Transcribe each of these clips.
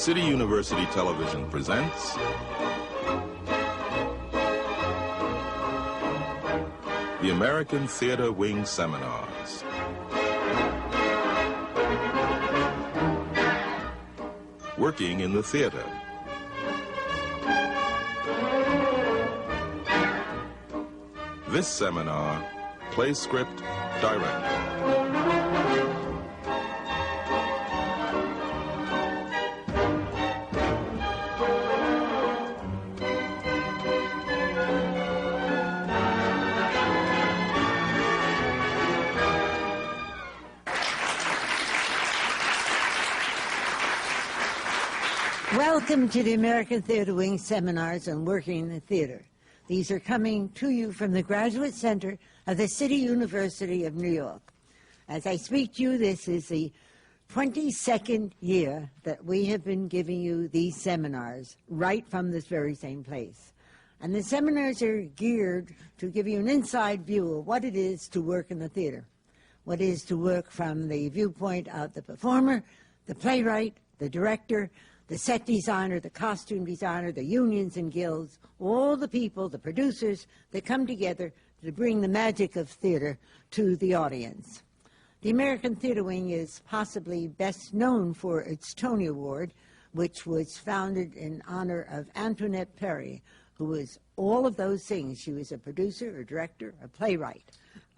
City University Television presents the American Theater Wing Seminars. Working in the theater. This seminar, play script, director. Welcome to the American Theater Wing Seminars on Working in the Theater. These are coming to you from the Graduate Center of the City University of New York. As I speak to you, this is the 22nd year that we have been giving you these seminars right from this very same place. And the seminars are geared to give you an inside view of what it is to work in the theater, what it is to work from the viewpoint of the performer, the playwright, the director, the set designer, the costume designer, the unions and guilds, all the people, the producers that come together to bring the magic of theater to the audience. The American Theater Wing is possibly best known for its Tony Award, which was founded in honor of Antoinette Perry, who was all of those things. She was a producer, a director, a playwright.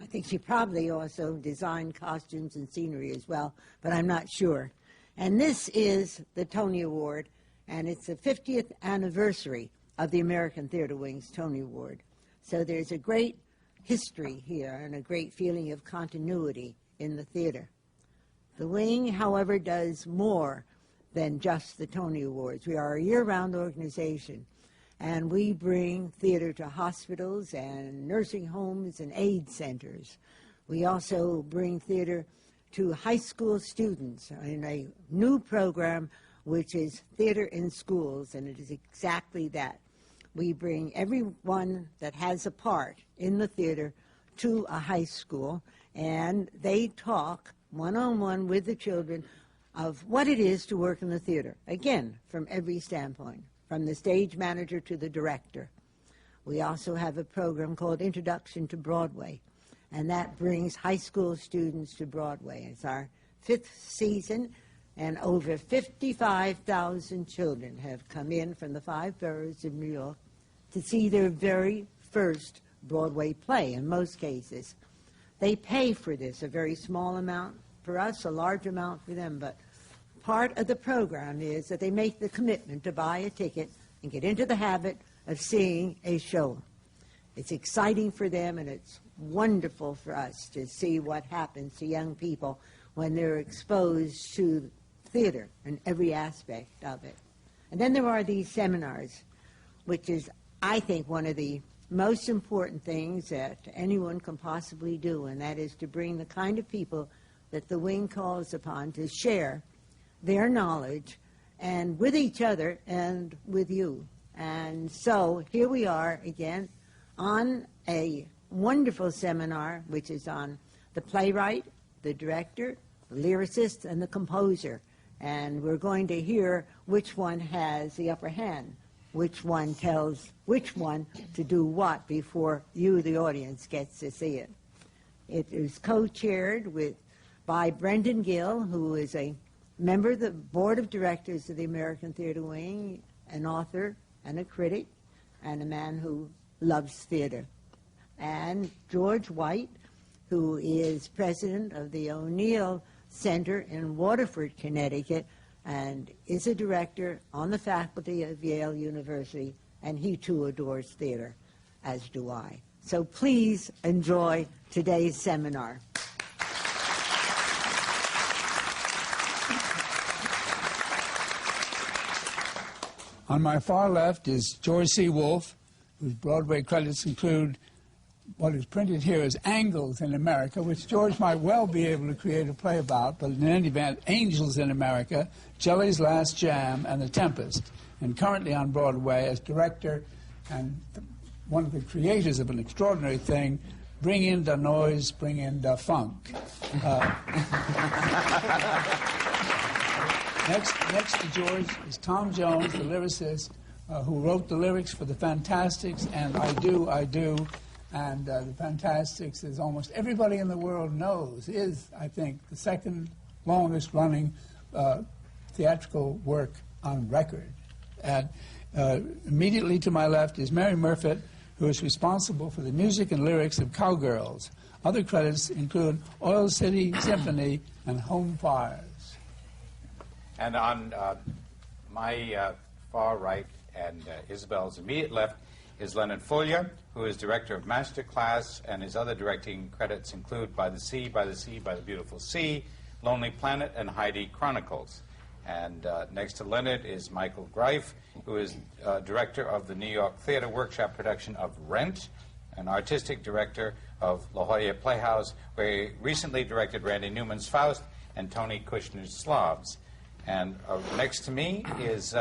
I think she probably also designed costumes and scenery as well, but I'm not sure. And this is the Tony Award, and it's the 50th anniversary of the American Theater Wing's Tony Award. So there's a great history here and a great feeling of continuity in the theater. The Wing, however, does more than just the Tony Awards. We are a year-round organization, and we bring theater to hospitals and nursing homes and aid centers. We also bring theater to high school students in a new program which is Theater in Schools, and it is exactly that. We bring everyone that has a part in the theater to a high school, and they talk one-on-one with the children of what it is to work in the theater, again, from every standpoint, from the stage manager to the director. We also have a program called Introduction to Broadway, and that brings high school students to Broadway. It's our 5th season, and over 55,000 children have come in from the 5 boroughs of New York to see their very first Broadway play, in most cases. They pay for this, a very small amount for us, a large amount for them, but part of the program is that they make the commitment to buy a ticket and get into the habit of seeing a show. It's exciting for them, and it's wonderful for us to see what happens to young people when they're exposed to theater and every aspect of it. And then there are these seminars, which is, I think, one of the most important things that anyone can possibly do, and that is to bring the kind of people that the Wing calls upon to share their knowledge, and with each other and with you. And so here we are again on a wonderful seminar, which is on the playwright, the director, the lyricist, and the composer. And we're going to hear which one has the upper hand, which one tells which one to do what before you, the audience, gets to see it. It is co-chaired by Brendan Gill, who is a member of the board of directors of the American Theater Wing, an author and a critic, and a man who loves theater. And George White, who is president of the O'Neill Center in Waterford, Connecticut, and is a director on the faculty of Yale University, and he too adores theater, as do I. So please enjoy today's seminar. On my far left is George C. Wolfe, whose Broadway credits include what is printed here as Angles in America, which George might well be able to create a play about, but in any event, Angels in America, Jelly's Last Jam, and The Tempest, and currently on Broadway as director and one of the creators of an extraordinary thing, Bring in the Noise, Bring in the Funk. Next to George is Tom Jones, the lyricist, who wrote the lyrics for the Fantasticks and I Do, and the Fantasticks, as almost everybody in the world knows, is, I think, the second longest running theatrical work on record. And immediately to my left is Mary Murfitt, who is responsible for the music and lyrics of Cowgirls. Other credits include Oil City Symphony and Home Fires. And on my far right and Isabel's immediate left is Leonard Foglia, who is director of Masterclass, and his other directing credits include By the Sea, By the Sea, By the Beautiful Sea, Lonely Planet, and Heidi Chronicles. And next to Leonard is Michael Greif, who is director of the New York Theater Workshop production of Rent, and artistic director of La Jolla Playhouse, where he recently directed Randy Newman's Faust and Tony Kushner's Slavs. And next to me is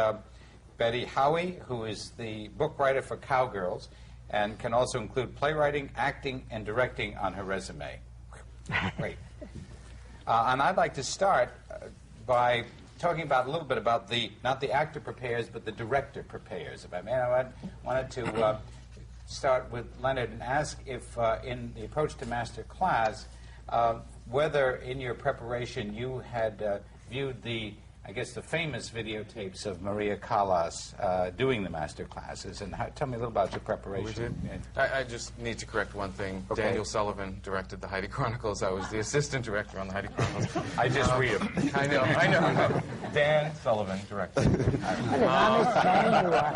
Betsy Howie, who is the book writer for Cowgirls, and can also include playwriting, acting, and directing on her resume. Great. And I'd like to start by talking about a little bit about not the actor prepares, but the director prepares. If I may, I wanted to start with Leonard and ask if, in the approach to master class, whether in your preparation you had viewed the famous videotapes of Maria Callas doing the master classes, and tell me a little about your prepreparation. We did. I just need to correct one thing. Okay. Daniel Sullivan directed the Heidi Chronicles. I was the assistant director on the Heidi Chronicles. I just read them. I know. Dan Sullivan directed. What an honest man you are.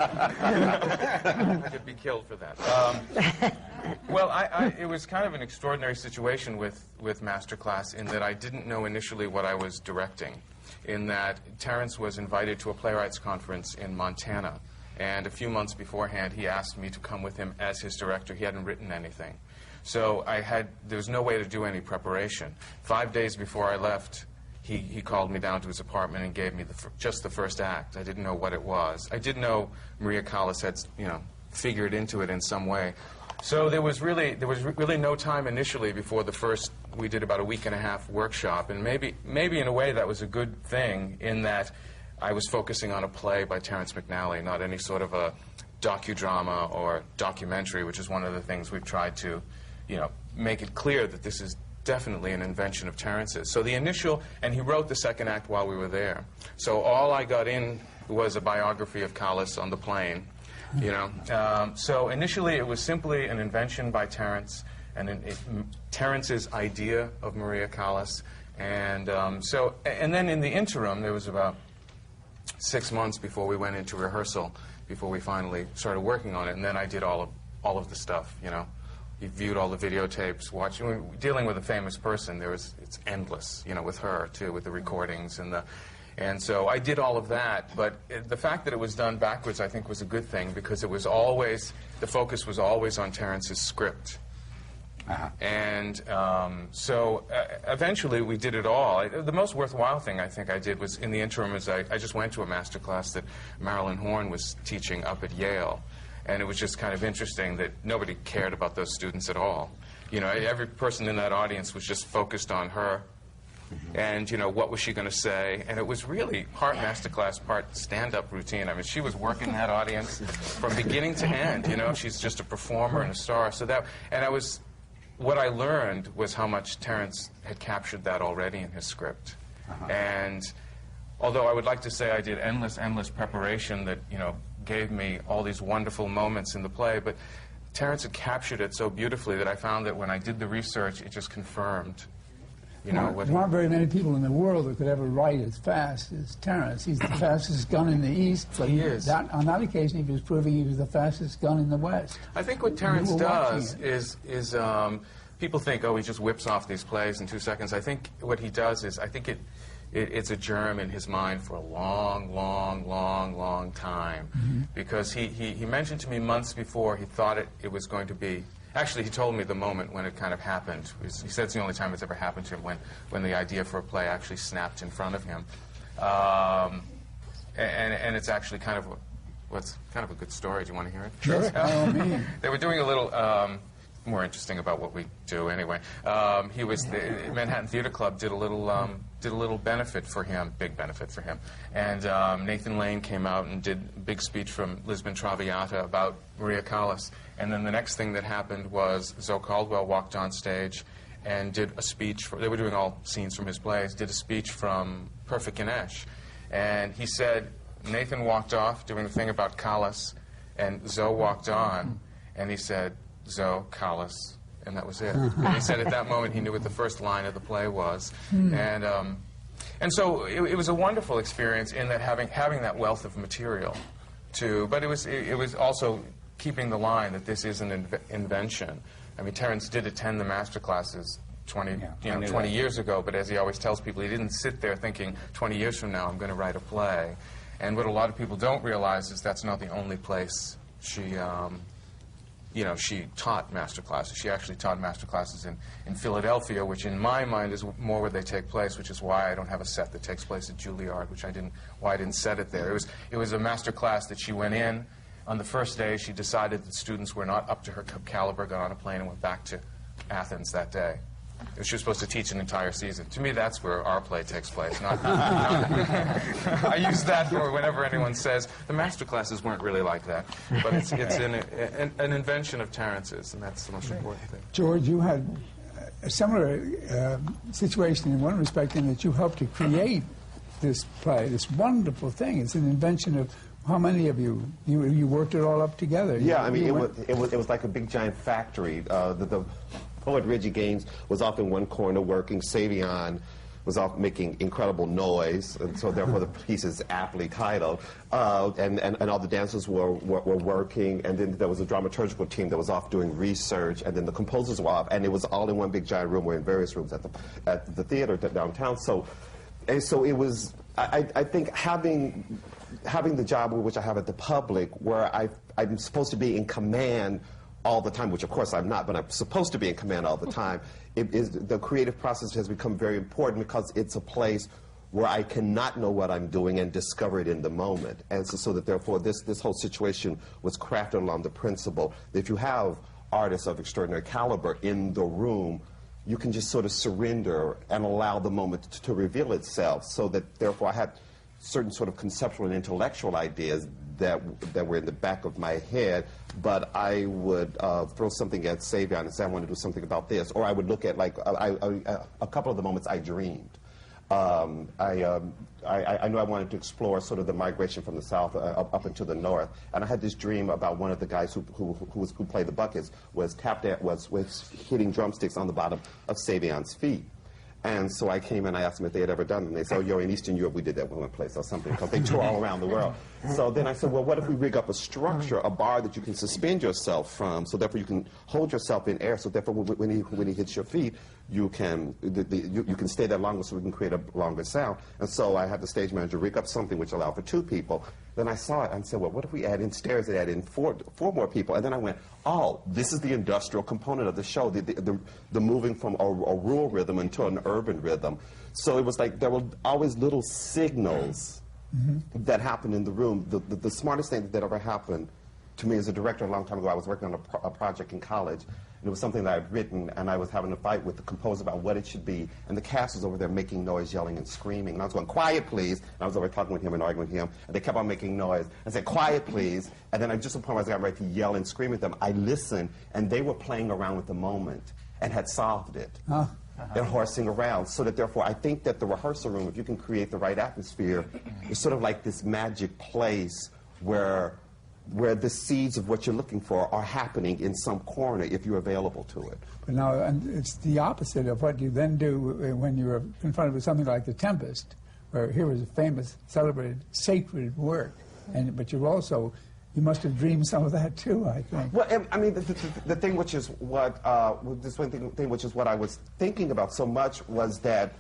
I could be killed for that. Well, it was kind of an extraordinary situation with Masterclass in that I didn't know initially what I was directing, in that Terrence was invited to a playwrights conference in Montana, and a few months beforehand he asked me to come with him as his director. He hadn't written anything. So there was no way to do any preparation. 5 days before I left, he called me down to his apartment and gave me just the first act. I didn't know what it was. I did know Maria Callas had, figured into it in some way. So there was really no time initially before we did about a week and a half workshop, and maybe in a way that was a good thing, in that I was focusing on a play by Terrence McNally, not any sort of a docudrama or documentary, which is one of the things we've tried to, make it clear that this is definitely an invention of Terrence's. So and he wrote the second act while we were there. So all I got in was a biography of Callas on the plane. So initially it was simply an invention by Terrence, and Terrence's idea of Maria Callas, and then in the interim there was about 6 months before we went into rehearsal, before we finally started working on it, and then I did all of the stuff. He viewed all the videotapes, dealing with a famous person. It's endless, with her too, with the recordings and so I did all of that, but the fact that it was done backwards, I think, was a good thing, because the focus was always on Terrence's script. Uh-huh. And so eventually we did it all. The most worthwhile thing I think I did was, in the interim, is I just went to a master class that Marilyn Horne was teaching up at Yale. And it was just kind of interesting that nobody cared about those students at all. Every person in that audience was just focused on her. And, what was she going to say? And it was really part masterclass, part stand-up routine. I mean, she was working that audience from beginning to end. She's just a performer and a star. What I learned was how much Terrence had captured that already in his script. Uh-huh. And although I would like to say I did endless preparation that, gave me all these wonderful moments in the play, but Terrence had captured it so beautifully that I found that when I did the research, it just confirmed. There aren't very many people in the world that could ever write as fast as Terrence. He's the fastest gun in the East, but he is. On that occasion, he was proving he was the fastest gun in the West. I think what Terrence does is people think, he just whips off these plays in 2 seconds. I think what he does is, it's a germ in his mind for a long time. Mm-hmm. Because he mentioned to me months before he thought it was going to be. Actually, he told me the moment when it kind of happened. He said it's the only time it's ever happened to him, when the idea for a play actually snapped in front of him. And it's actually kind of a good story. Do you want to hear it? Sure. They were doing a little more interesting about what we do anyway. He was the Manhattan Theater Club did a little benefit for him, big benefit for him, and Nathan Lane came out and did a big speech from Lisbon Traviata about Maria Callas, and then the next thing that happened was Zoe Caldwell walked on stage and did a speech. They were doing all scenes from his plays. Did a speech from Perfect Ganesh, and he said Nathan walked off doing the thing about Callas, and Zoe walked on, and he said, Zoe, Callas, and that was it. And he said at that moment he knew what the first line of the play was. And so it was a wonderful experience in that having that wealth of material, but it was also keeping the line that this is an invention. I mean, Terence did attend the master classes 20 years ago, but as he always tells people, he didn't sit there thinking, 20 years from now I'm going to write a play. And what a lot of people don't realize is that's not the only place she taught master classes. She actually taught master classes in Philadelphia, which in my mind is more where they take place, which is why I don't have a set that takes place at Juilliard, why I didn't set it there. It was a master class that she went in. On the first day, she decided that students were not up to her caliber, got on a plane and went back to Athens that day. She was supposed to teach an entire season. To me, that's where our play takes place. I use that for whenever anyone says, the master classes weren't really like that. But it's an invention of Terence's, and that's the most important thing. George, you had a similar situation in one respect in that you helped to create this play, this wonderful thing. It's an invention of how many of you? You worked it all up together. Yeah, I mean, it was like a big giant factory. The poet Reggie Gaines was off in one corner working. Savion was off making incredible noise, and so therefore the piece is aptly titled. And all the dancers were working, and then there was a dramaturgical team that was off doing research, and then the composers were off, and it was all in one big giant room. We're in various rooms at the theater downtown. So it was. I think having the job which I have at the Public, where I'm supposed to be in command all the time, which of course I'm not, but I'm supposed to be in command all the time, the creative process has become very important because it's a place where I cannot know what I'm doing and discover it in the moment. And so that therefore this whole situation was crafted along the principle that if you have artists of extraordinary caliber in the room, you can just sort of surrender and allow the moment to reveal itself, so that therefore I had certain sort of conceptual and intellectual ideas that were in the back of my head, but I would throw something at Savion and say, I want to do something about this. Or I would look at, like, a couple of the moments I dreamed. I knew I wanted to explore sort of the migration from the south up into the north, and I had this dream about one of the guys who played the buckets was hitting drumsticks on the bottom of Savion's feet. And so I came and I asked them if they had ever done it, and they said, oh, you're in Eastern Europe, we did that one place or something, because they tour all around the world. So then I said, well, what if we rig up a structure, a bar that you can suspend yourself from, so therefore you can hold yourself in air, so therefore when he hits your feet, you can stay there longer, so we can create a longer sound. And so I had the stage manager rig up something which allowed for 2 people. Then I saw it and said, well, what if we add in stairs that add in four more people? And then I went, oh, this is the industrial component of the show, the moving from a rural rhythm into an urban rhythm. So it was like there were always little signals that happened in the room. The smartest thing that ever happened to me as a director a long time ago, I was working on a project in college, and it was something that I'd written, and I was having a fight with the composer about what it should be, and the cast was over there making noise, yelling and screaming, and I was going, quiet please, and I was over talking with him and arguing with him, and they kept on making noise, and I said, quiet please, and then just at the point where I was getting ready to yell and scream at them, I listened, and they were playing around with the moment, and had solved it. And horsing around, so that therefore I think that the rehearsal room, if you can create the right atmosphere, is sort of like this magic place where the seeds of what you're looking for are happening in some corner if you're available to it. But now, and it's the opposite of what you then do when you're confronted with something like The Tempest, where here was a famous, celebrated, sacred work, but you must have dreamed some of that too, I think. Well, I mean, the thing which is what thing which is what I was thinking about so much was that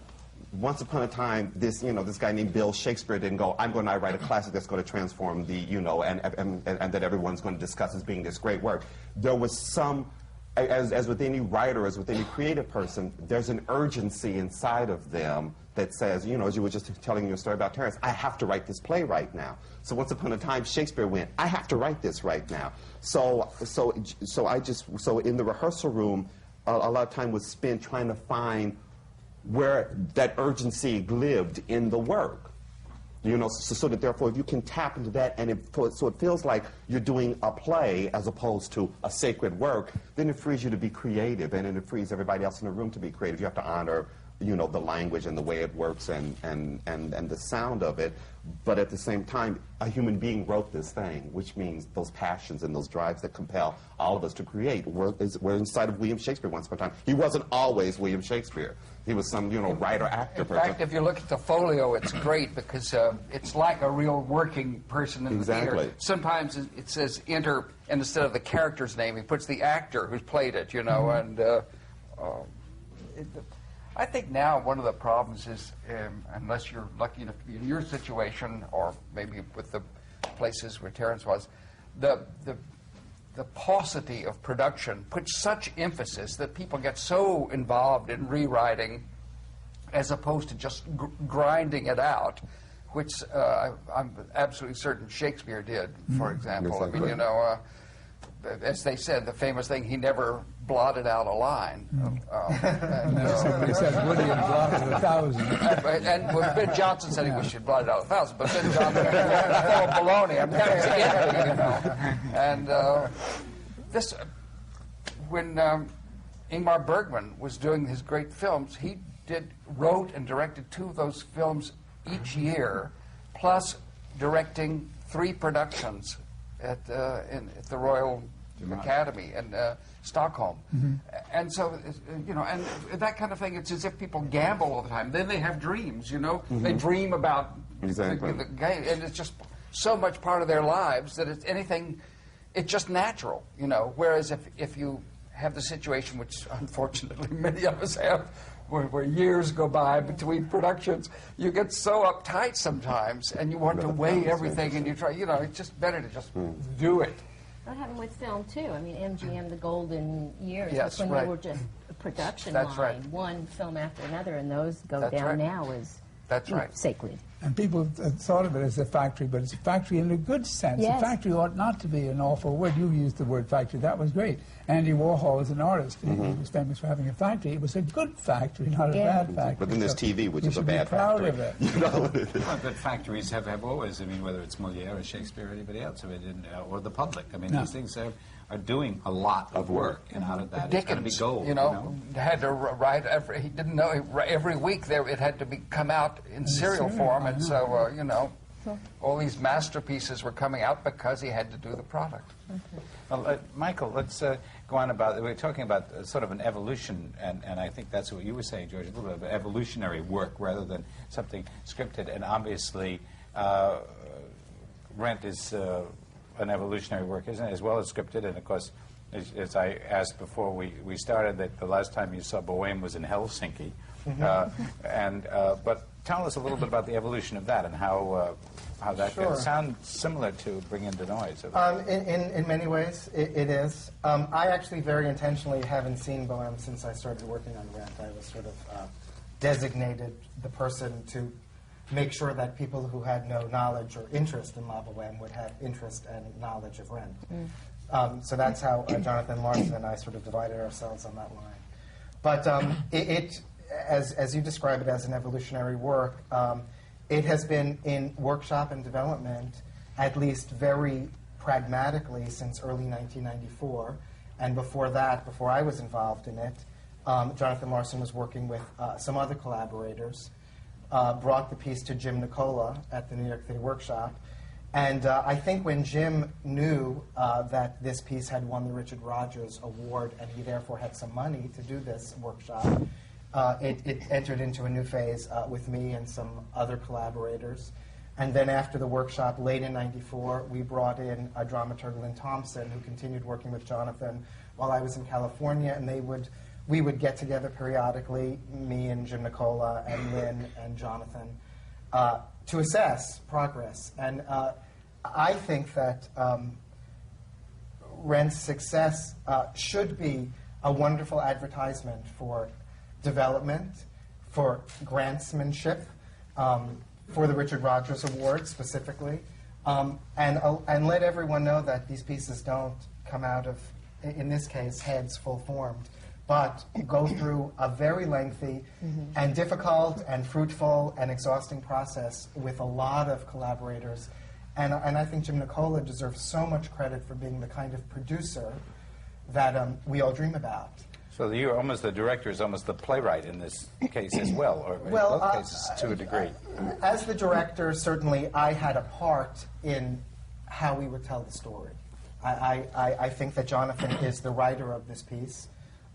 once upon a time, this guy named Bill Shakespeare didn't go, I'm going to write a classic that's going to transform and that everyone's going to discuss as being this great work. There was some as with any writer, as with any creative person, there's an urgency inside of them that says, you know, as you were just telling your story about Terence, I have to write this play right now. So once upon a time, Shakespeare went, I have to write this right now. So in the rehearsal room, a lot of time was spent trying to find where that urgency lived in the work. You know, so that therefore, if you can tap into that, and so it feels like you're doing a play as opposed to a sacred work, then it frees you to be creative, and then it frees everybody else in the room to be creative. You have to honor, you know, the language and the way it works and the sound of it. But at the same time, a human being wrote this thing, which means those passions and those drives that compel all of us to create were inside of William Shakespeare once upon a time. He wasn't always William Shakespeare. He was some, you know, writer, actor person. In fact, if you look at the folio, it's great because it's like a real working person in the theater. Sometimes it says enter, and instead of the character's name, he puts the actor who's played it, you know, and I think now one of the problems is, unless you're lucky enough to be in your situation, or maybe with the places where Terence was, the paucity of production puts such emphasis that people get so involved in rewriting as opposed to just grinding it out, which I'm absolutely certain Shakespeare did, for example. Exactly. I mean, you know, as they said, the famous thing, he never blotted out a line. Somebody said William blotted 1,000. And Ben Jonson said he should blot it out 1,000, but Ben Jonson was full of baloney. I mean, that was it, you know. And this, when Ingmar Bergman was doing his great films, he wrote and directed 2 of those films each year, plus directing 3 productions at the Royal Academy in Stockholm. And so, you know, and that kind of thing, it's as if people gamble all the time. Then they have dreams, you know. They dream about the game, and it's just so much part of their lives that it's just natural, you know. Whereas if you have the situation, which unfortunately many of us have, where years go by between productions, you get so uptight sometimes, and you want to weigh everything, and you try, you know, it's just better to just do it. That happened with film, too. I mean, MGM, the golden years, Yes, when right. they were just a production That's line, right. one film after another, and those go That's down right. now as That's right. sacred. And people thought of it as a factory, but it's a factory in a good sense. Yes. A factory ought not to be an awful word. You used the word factory. That was great. Andy Warhol was an artist. He was famous for having a factory. It was a good factory, not a bad factory. But then there's TV, which is a bad factory. factory. You should be proud of it. You know? Well, but factories have always, I mean, whether it's Moliere or Shakespeare or anybody else, I mean, or the public. I mean, these things are doing a lot of work, and out of that, it's going to be gold. You know, had to write he didn't know every week it had to come out in serial form, and so you know, all these masterpieces were coming out because he had to do the product. Well, Michael, let's go on about. We're talking about sort of an evolution, and I think that's what you were saying, George, a little bit of evolutionary work rather than something scripted. And obviously, Rent is an evolutionary work, isn't it, as well as scripted? And of course, as I asked before we started, that the last time you saw Bohème was in Helsinki. But tell us a little bit about the evolution of that and how that goes. Sounds similar to Bring in the Noise. In many ways, it is. I actually very intentionally haven't seen Bohème since I started working on Rent. I was sort of designated the person to make sure that people who had no knowledge or interest in La Bohème would have interest and knowledge of Rent. So that's how Jonathan Larson and I sort of divided ourselves on that line. But as you describe it as an evolutionary work, it has been in workshop and development, at least very pragmatically, since early 1994. And before that, before I was involved in it, Jonathan Larson was working with some other collaborators, brought the piece to Jim Nicola at the New York City Workshop. And I think when Jim knew that this piece had won the Richard Rogers Award and he therefore had some money to do this workshop, it entered into a new phase with me and some other collaborators. And then after the workshop, late in '94, we brought in a dramaturg, Lynn Thompson, who continued working with Jonathan while I was in California, and we would get together periodically, me and Jim Nicola and Lynn and Jonathan, to assess progress. And I think that Rent's success should be a wonderful advertisement for development, for grantsmanship, for the Richard Rogers Award specifically, and let everyone know that these pieces don't come out of, in this case, heads full formed, but go through a very lengthy and difficult and fruitful and exhausting process with a lot of collaborators. And I think Jim Nicola deserves so much credit for being the kind of producer that we all dream about. So you're almost the director is almost the playwright in this case as well, or in both cases to a degree. As the director, certainly I had a part in how we would tell the story. I think that Jonathan is the writer of this piece,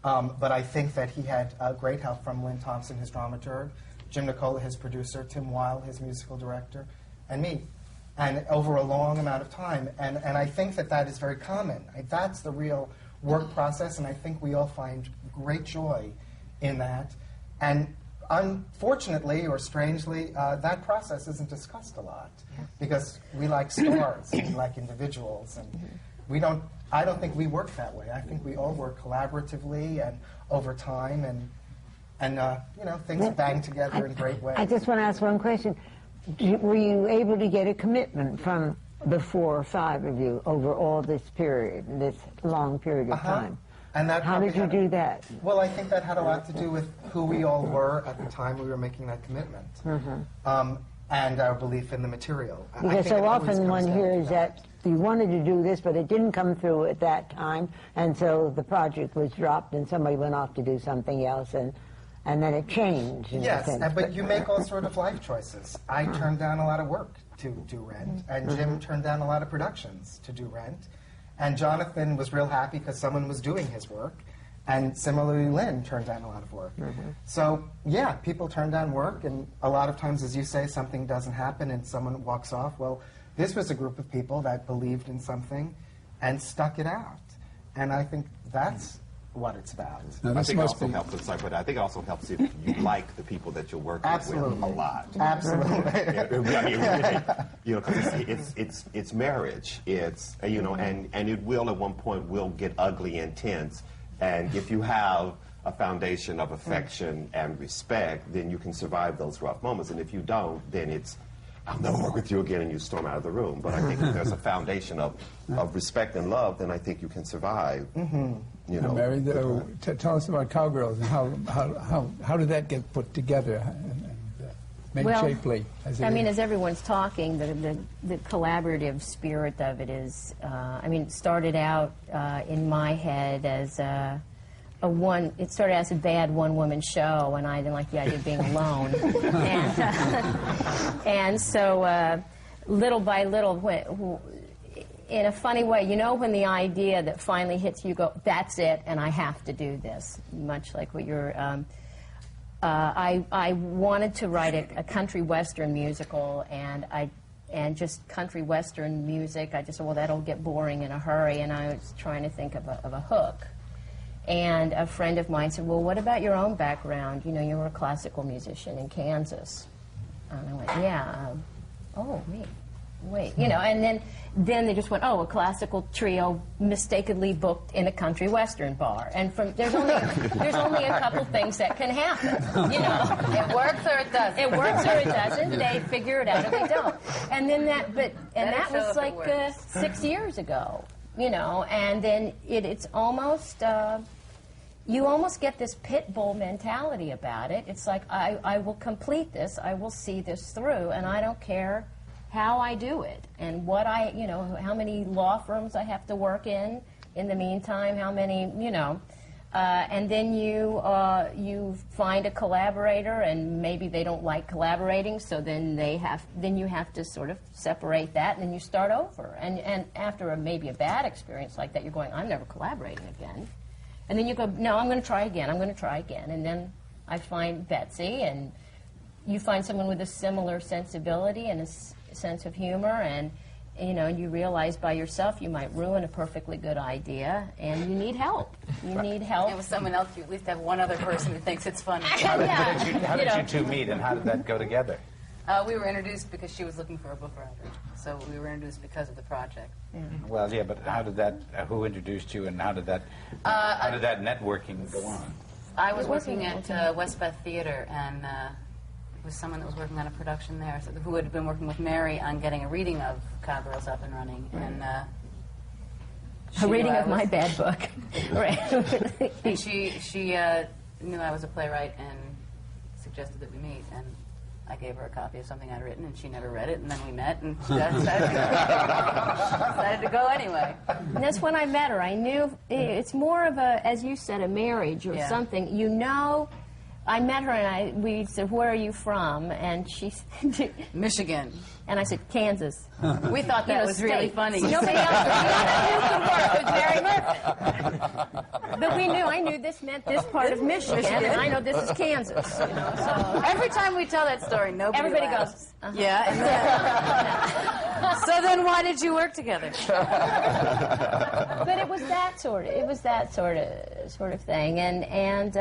but I think that he had great help from Lynn Thompson, his dramaturg, Jim Nicola, his producer, Tim Weil, his musical director, and me, and over a long amount of time. And I think that that is very common. That's the real work process, and I think we all find great joy in that. And unfortunately, or strangely, that process isn't discussed a lot, because we like stars, and we like individuals, and we don't, I don't think we work that way. I think we all work collaboratively and over time, and you know, things bang together in great ways. I just want to ask one question. Were you able to get a commitment from the 4 or 5 of you over all this period, this long period of time? And that How did you do that? Well, I think that had a lot to do with who we all were at the time we were making that commitment, and our belief in the material. Because so often one hears that you wanted to do this, but it didn't come through at that time, and so the project was dropped and somebody went off to do something else, and then it changed. Yes, but you make all sort of life choices. I turned down a lot of work to do Rent, and Jim turned down a lot of productions to do Rent, and Jonathan was real happy because someone was doing his work, and similarly Lynn turned down a lot of work. So yeah, people turn down work, and a lot of times, as you say, something doesn't happen and someone walks off. Well, this was a group of people that believed in something and stuck it out, and I think that's what it's about. Now, I think it also helps. But I think it also helps if you like the people that you're working with a lot. Absolutely. I mean, really, you know, because it's marriage. It's you know, and it will at one point will get ugly and tense. And if you have a foundation of affection and respect, then you can survive those rough moments. And if you don't, then it's I'll never work with you again, and you storm out of the room. But I think if there's a foundation of respect and love, then I think you can survive. You know, Mary, tell us about Cowgirls and how did that get put together and made shapely? I mean, as everyone's talking, the collaborative spirit of it is. I mean, it started out in my head as it started as a bad one-woman show, and I didn't like the idea of being alone. And so, little by little, in a funny way, you know, when the idea that finally hits you, go, that's it, and I have to do this, much like what you're... I wanted to write a country western musical, and just country western music, I just said, well, that'll get boring in a hurry, and I was trying to think of a hook. And a friend of mine said, well, what about your own background? You know, you were a classical musician in Kansas. And I went, yeah. Oh, wait. You know, and then they just went, oh, a classical trio mistakenly booked in a country western bar. And there's only a couple things that can happen, you know. It works or it doesn't. It works or it doesn't. They figure it out or they don't. And then that was like 6 years ago. You know, and then it's almost, you almost get this pit bull mentality about it. It's like, I will complete this, I will see this through, and I don't care how I do it, and what you know, how many law firms I have to work in the meantime, how many, you know. And then you find a collaborator, and maybe they don't like collaborating, so then you have to sort of separate that, and then you start over. And after maybe a bad experience like that, you're going, I'm never collaborating again. And then you go, no, I'm going to try again. And then I find Betsy, and you find someone with a similar sensibility and a sense of humor, and you know, you realize by yourself you might ruin a perfectly good idea, and you need help. You need help. And with someone else, you at least have one other person who thinks it's funny. How did you two meet, and how did that go together? We were introduced because she was looking for a book writer. So we were introduced because of the project. Yeah. Well, yeah, but how did that, who introduced you and how did that networking go on? I was working at West Beth Theater, and it was someone that was working on a production there, so who had been working with Mary on getting a reading of Cowgirls up and running. And a reading of my bad book. Right. And she knew I was a playwright and suggested that we meet. And I gave her a copy of something I'd written, and she never read it, and then we met, and she decided to go anyway. And that's when I met her. I knew it's more of a, as you said, a marriage or something. You know, I met her, and we said, "Where are you from?" And she said, "Michigan." And I said, "Kansas." We thought that was really funny. Nobody else could work with Mary Murfitt. But we knew, I knew this meant this part of Michigan, and I know this is Kansas. You know, so every time we tell that story, everybody laughs. Goes, yeah. So then why did you work together? But it was that sort of thing, and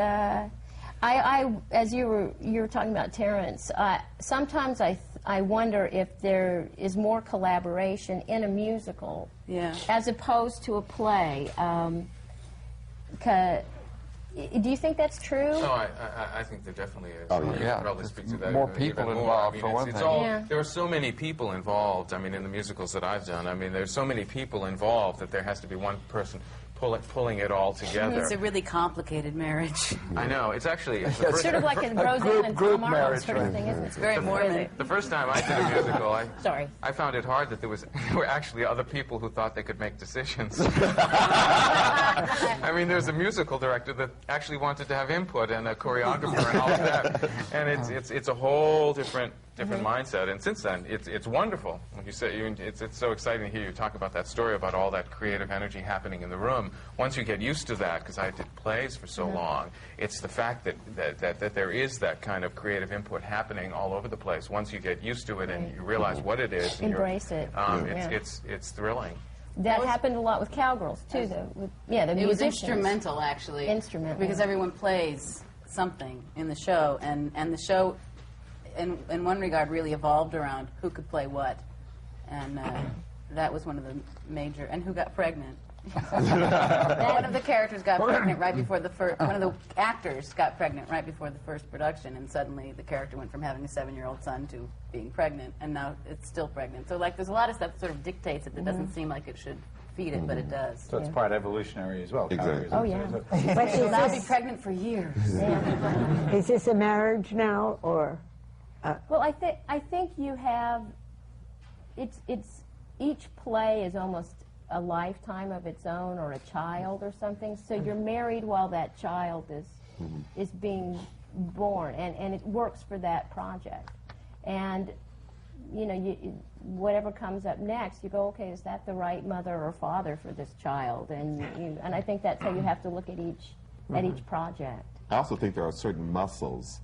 I as you were talking about Terrence, sometimes I wonder if there is more collaboration in a musical as opposed to a play. Do you think that's true? No, I think there definitely is. Oh, You yeah. can probably speak to that More even people more. involved, I mean, for one it's thing. all, Yeah. There are so many people involved. I mean, in the musicals that I've done, I mean, there's so many people involved that there has to be one person pulling it all together. It's a really complicated marriage. I know. It's actually... It's It's sort of like a Roseanne and group Tom Arnold marriage, sort of right. thing, isn't it? It's very Mormon. The first time I did a musical, Sorry. I found it hard that there were actually other people who thought they could make decisions. I mean, there's a musical director that actually wanted to have input and a choreographer and all of that, and it's a whole different mindset. And since then, it's wonderful. When you say it's so exciting to hear you talk about that story about all that creative energy happening in the room. Once you get used to that, because I did plays for so long, it's the fact that there is that kind of creative input happening all over the place. Once you get used to it and you realize what it is, and Embrace it. It's thrilling. That happened a lot with Cowgirls too, though. The It was musicians. instrumental, actually. Instrumental. Because everyone plays something in the show, and the show, in one regard, really evolved around who could play what. And that was one of the major... And who got pregnant. One of the characters got pregnant right before the first... One of the actors got pregnant right before the first production, and suddenly the character went from having a 7-year-old son to being pregnant, and now it's still pregnant. So, like, there's a lot of stuff that sort of dictates it that doesn't seem like it should feed it, but it does. So it's part evolutionary as well. Exactly. Oh, yeah. But She'll now be pregnant for years. is this a marriage now, or? Well, I think you have. It's each play is almost a lifetime of its own, or a child or something. So you're married while that child is being born, and it works for that project. And you know, whatever comes up next, you go, okay, is that the right mother or father for this child? And I think that's how you have to look at each project. I also think there are certain muscles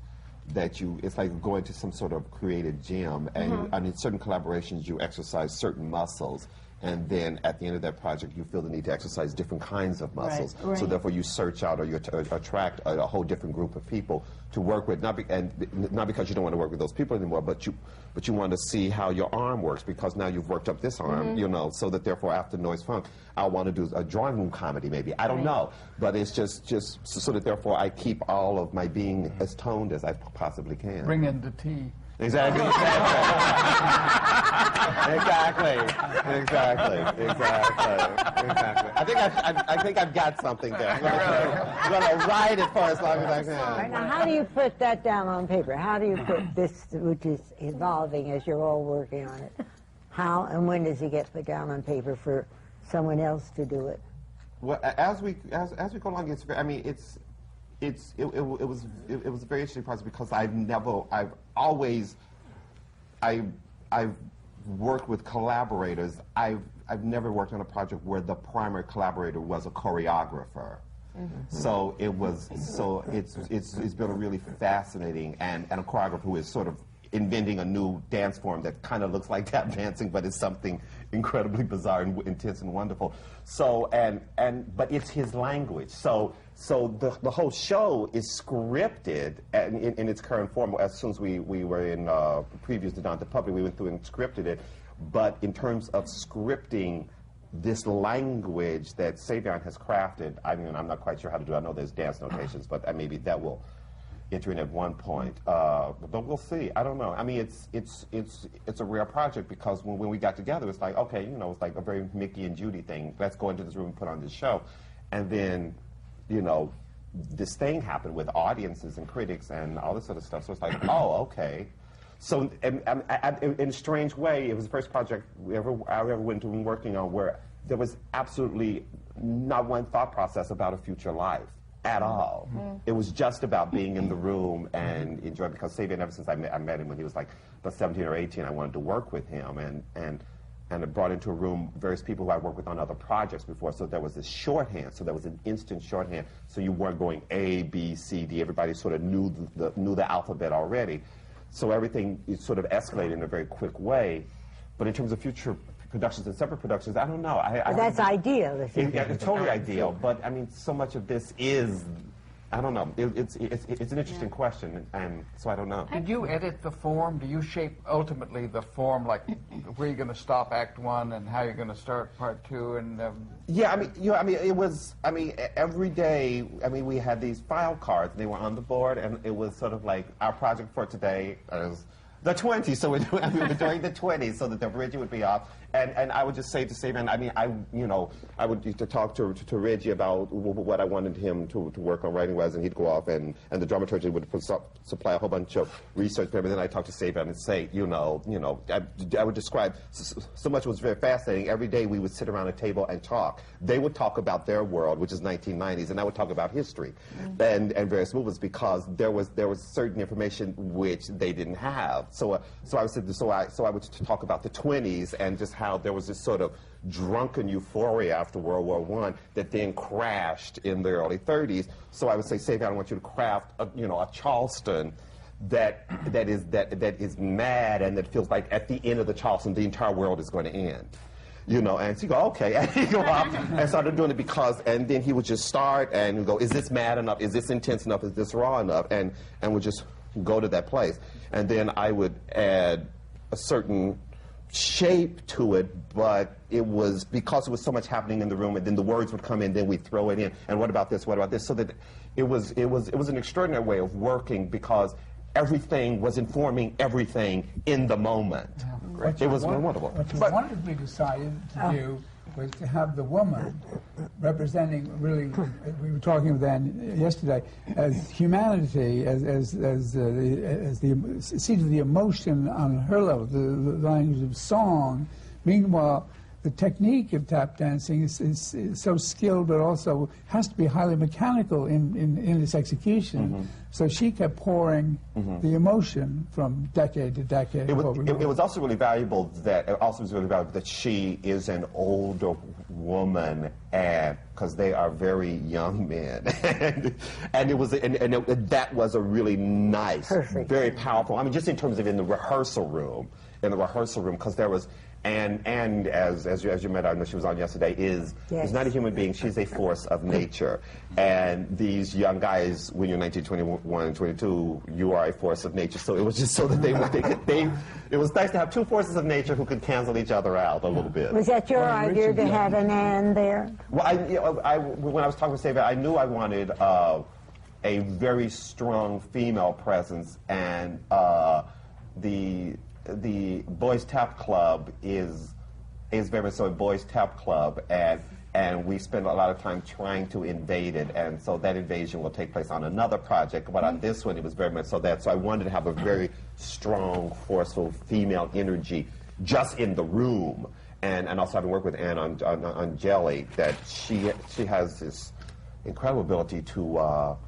that it's like going to some sort of creative gym, and in certain collaborations you exercise certain muscles, and then at the end of that project you feel the need to exercise different kinds of muscles. Right. So therefore you search out or you attract a whole different group of people to work with, not because you don't want to work with those people anymore, but you want to see how your arm works, because now you've worked up this arm, you know, so that therefore after Noise Funk I'll want to do a drawing room comedy maybe. I don't know, but it's just so that therefore I keep all of my being as toned as I possibly can. Bring in the tea. Exactly. Exactly. I think I've got something there. I'm gonna write it for as long as I can. All right, now, how do you put that down on paper? How do you put this, which is evolving as you're all working on it? How and when does it get put down on paper for someone else to do it? Well, as we go along, it was a very interesting process, because I've worked with collaborators. I've never worked on a project where the primary collaborator was a choreographer. So it's been a really fascinating and a choreographer who is sort of inventing a new dance form that kind of looks like tap dancing, but it's something incredibly bizarre and intense and wonderful. So, but it's his language. So the whole show is scripted in its current form. As soon as we were in previews to Don to Public, we went through and scripted it. But in terms of scripting this language that Savion has crafted, I mean, I'm not quite sure how to do it. I know there's dance notations, but maybe that will enter in at one point. But we'll see. I don't know. I mean, it's a rare project because when we got together, it's like, okay, you know, it's like a very Mickey and Judy thing. Let's go into this room and put on this show. And then, you know, this thing happened with audiences and critics and all this sort of stuff. So it's like, oh, okay. So, in a strange way, it was the first project I ever went to working on where there was absolutely not one thought process about a future life at all. It was just about being in the room and enjoying, because Savion, ever since I met him when he was like about 17 or 18, I wanted to work with him, and it brought into a room various people who I worked with on other projects before, so there was this shorthand, so there was an instant shorthand, so you weren't going A, B, C, D, everybody sort of knew the alphabet already. So everything sort of escalated in a very quick way. But in terms of future productions and separate productions, I don't know. That's ideal. It's totally ideal. But I mean, so much of this is, I don't know. It's an interesting question, and so I don't know. Did you edit the form? Do you shape ultimately the form, like where you're going to stop Act 1 and how you're going to start Part 2? And yeah, it was. I mean, every day. I mean, we had these file cards, and they were on the board, and it was sort of like our project for today is the 20s. So we were doing the 20s, so that the Reggie would be off. And I would just say to Savion, I mean, I would to talk to Reggie about what I wanted him to work on writing-wise, and he'd go off, and the dramaturg would supply a whole bunch of research for him, and then I'd talk to Savion and say, I would describe, so much was very fascinating. Every day we would sit around a table and talk. They would talk about their world, which is 1990s, and I would talk about history and various movements, because there was certain information which they didn't have. So I would talk about the 20s and just how there was this sort of drunken euphoria after World War I that then crashed in the early 30s. So I would say, Savion, I want you to craft a Charleston that is mad and that feels like at the end of the Charleston the entire world is going to end. And so you go, okay, and you go off and started doing it and then he would just start and go, is this mad enough? Is this intense enough? Is this raw enough? And would just go to that place. And then I would add a certain shape to it, but it was because it was so much happening in the room, and then the words would come in, then we'd throw it in, and what about this, so that it was an extraordinary way of working, because everything was informing everything in the moment. It was wonderful. What you wonderfully decided to do was to have the woman representing, really, we were talking with Anne yesterday, as humanity, as the seat of the emotion on her level, the language of song. Meanwhile, the technique of tap dancing is so skilled, but also has to be highly mechanical in its execution. So she kept pouring the emotion from decade to decade. It was also really valuable that she is an older woman, because they are very young men, and that was a really nice, very powerful. I mean, just in terms of in the rehearsal room, because there was. And as you met, I know she was on yesterday, is not a human being. She's a force of nature. And these young guys, when you're 19, 21, and 22, you are a force of nature. So it was just so that it was nice to have two forces of nature who could cancel each other out a little bit. Was that your idea to have an Anne there? Well, when I was talking to Savion, I knew I wanted a very strong female presence, and the Boys Tap Club is very much so a Boys Tap Club, and we spend a lot of time trying to invade it, and so that invasion will take place on another project, but on this one it was very much so that. So I wanted to have a very strong, forceful female energy just in the room, and also I've been working with Anne on Jelly, that she has this incredible ability to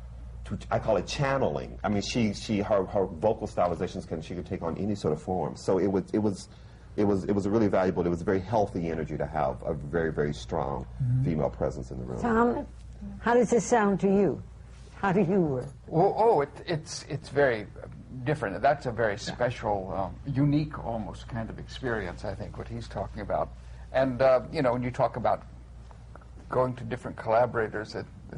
I call it channeling. I mean, her vocal stylizations she could take on any sort of form. So it was a really valuable. It was a very healthy energy to have a very, very strong female presence in the room. Tom, how does this sound to you? How do you work? It's very different. That's a very special, unique, almost kind of experience. I think what he's talking about. And you know, when you talk about going to different collaborators,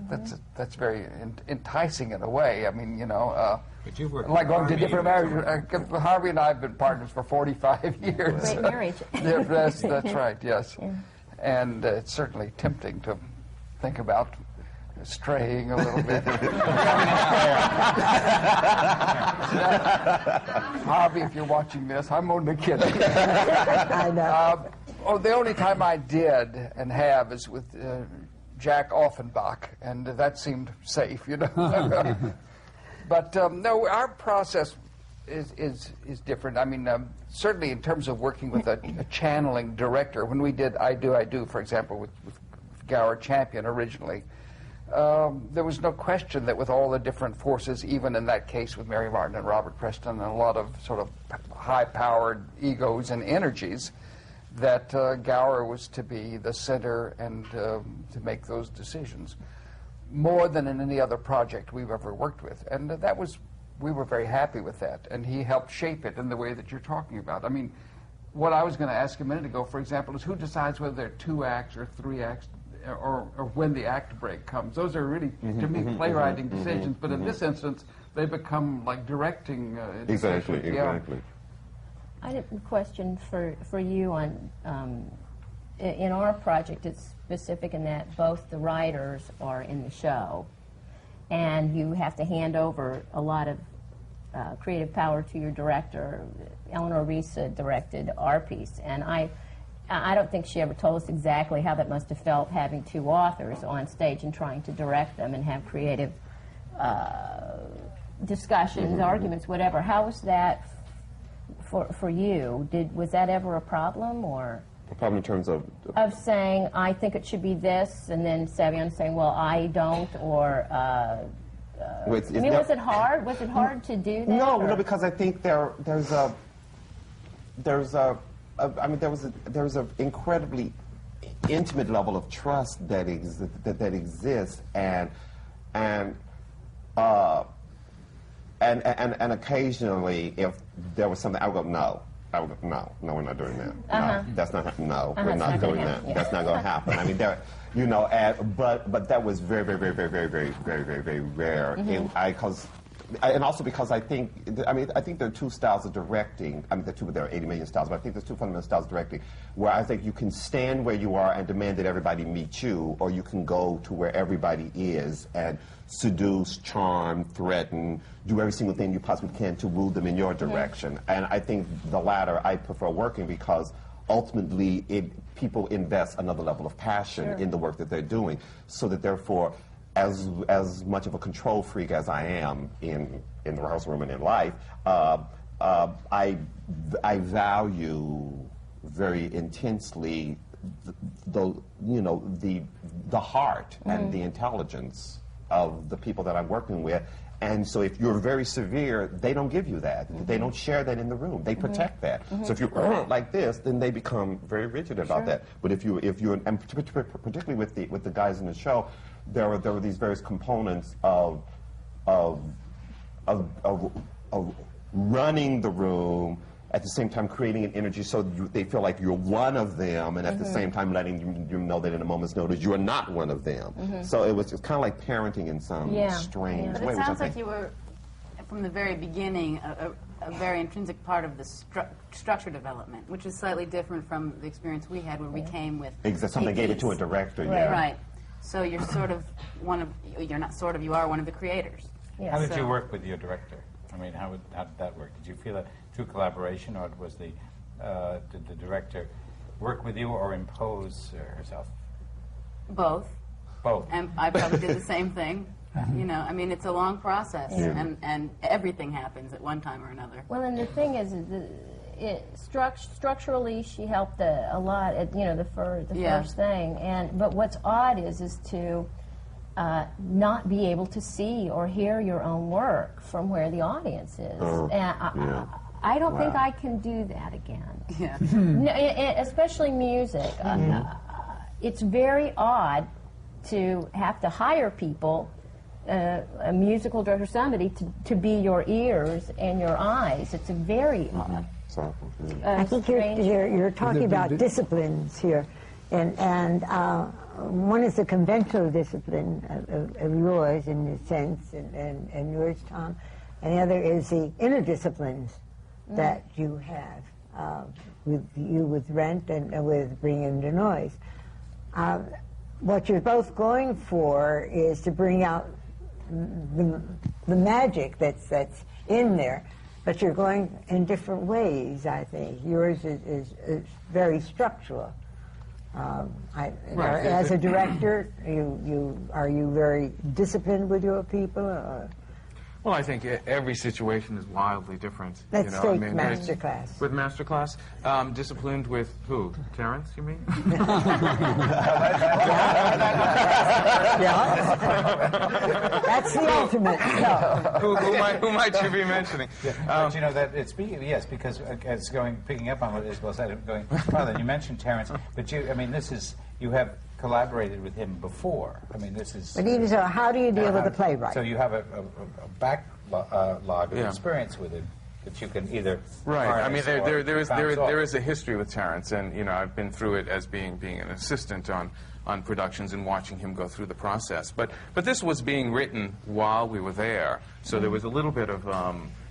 that's very enticing in a way. I mean, you know, But you've worked like with going to Harvey different marriages. Harvey and I have been partners for 45 years. Great marriage. Yeah, that's right, yes. Yeah. And it's certainly tempting to think about straying a little bit. Harvey, if you're watching this, I'm only kidding. I know. The only time I did and have is with Jack Offenbach, and that seemed safe, you know. But no, our process is different. I mean, certainly in terms of working with a channeling director, when we did I Do, for example, with Gower Champion originally, there was no question that with all the different forces, even in that case with Mary Martin and Robert Preston and a lot of sort of high-powered egos and energies, that Gower was to be the center and to make those decisions, more than in any other project we've ever worked with. And that was, we were very happy with that, and he helped shape it in the way that you're talking about. I mean, what I was going to ask a minute ago, for example, is who decides whether there are 2 acts or 3 acts, or when the act break comes. Those are really, to me, playwriting decisions, but in this instance, they become like directing Exactly. I have a question for you on, in our project, it's specific in that both the writers are in the show, and you have to hand over a lot of creative power to your director. Eleanor Reese directed our piece, and I don't think she ever told us exactly how that must have felt, having 2 authors on stage and trying to direct them and have creative discussions, arguments, whatever. How was that for you? Was that ever a problem, or? A problem in terms of saying, I think it should be this, and then Savion saying, well, I don't, or... was it hard? Was it hard to do that? No, because I think there was an incredibly intimate level of trust that exists, and occasionally, if there was something, I would go, no, we're not doing that. No, that's not. No, we're not doing that. Yeah. That's not going to happen. I mean, you know, but that was very, very, very, very, very, very, very, very, very rare. And also because I think there are 2 styles of directing. I mean, there are 80 million styles, but I think there's 2 fundamental styles of directing, where I think you can stand where you are and demand that everybody meet you, or you can go to where everybody is and seduce, charm, threaten, do every single thing you possibly can to woo them in your direction. And I think the latter I prefer working, because ultimately people invest another level of passion in the work that they're doing, so that therefore, as much of a control freak as I am in the rehearsal room and in life, I value very intensely the heart and the intelligence of the people that I'm working with. And so if you're very severe, they don't give you that. They don't share that in the room. They protect that. So if you're like this, then they become very rigid about that. But if you're, and particularly with the guys in the show, there were these various components of running the room, at the same time creating an energy so they feel like you're one of them, and at the same time letting you know that in a moment's notice you are not one of them. So it's kind of like parenting in some strange way. But it sounds like you were, from the very beginning, a very intrinsic part of the structure development, which is slightly different from the experience we had, where we came with something gave it to a director. Right. So you're sort of you're not sort of, you are one of the creators. How did you work with your director? I mean, how did that work? Did you feel that through collaboration, or was did the director work with you or impose herself? Both. Both. And I probably did the same thing. You know, I mean, it's a long process, and everything happens at one time or another. Well, and the thing is, structurally, she helped a lot at the first thing. But what's odd is to not be able to see or hear your own work from where the audience is. I don't think I can do that again. Yeah. No, especially music. It's very odd to have to hire people a musical director, somebody to be your ears and your eyes. It's a very I think you're talking about disciplines here, and one is the conventional discipline of yours in a sense, and yours, Tom, and the other is the inner disciplines that you have with Rent and with Bring In the Noise. What you're both going for is to bring out the magic that's in there, but you're going in different ways, I think. Yours is very structural. As a director, are you very disciplined with your people? Or? Well, I think every situation is wildly different. Let's take Masterclass. With Masterclass, disciplined with who? Terrence, you mean? That's the ultimate. Who might you be mentioning? But you know that it's yes, because it's picking up on what Isabel said. Going further, you mentioned Terrence, but you have collaborated with him before. I mean, this is. But even so, how do you deal with the playwright? So you have a backlog of experience with him that you can either. Right. I mean, there is a history with Terrence, and I've been through it as being an assistant on productions and watching him go through the process. But this was being written while we were there, so there was a little bit of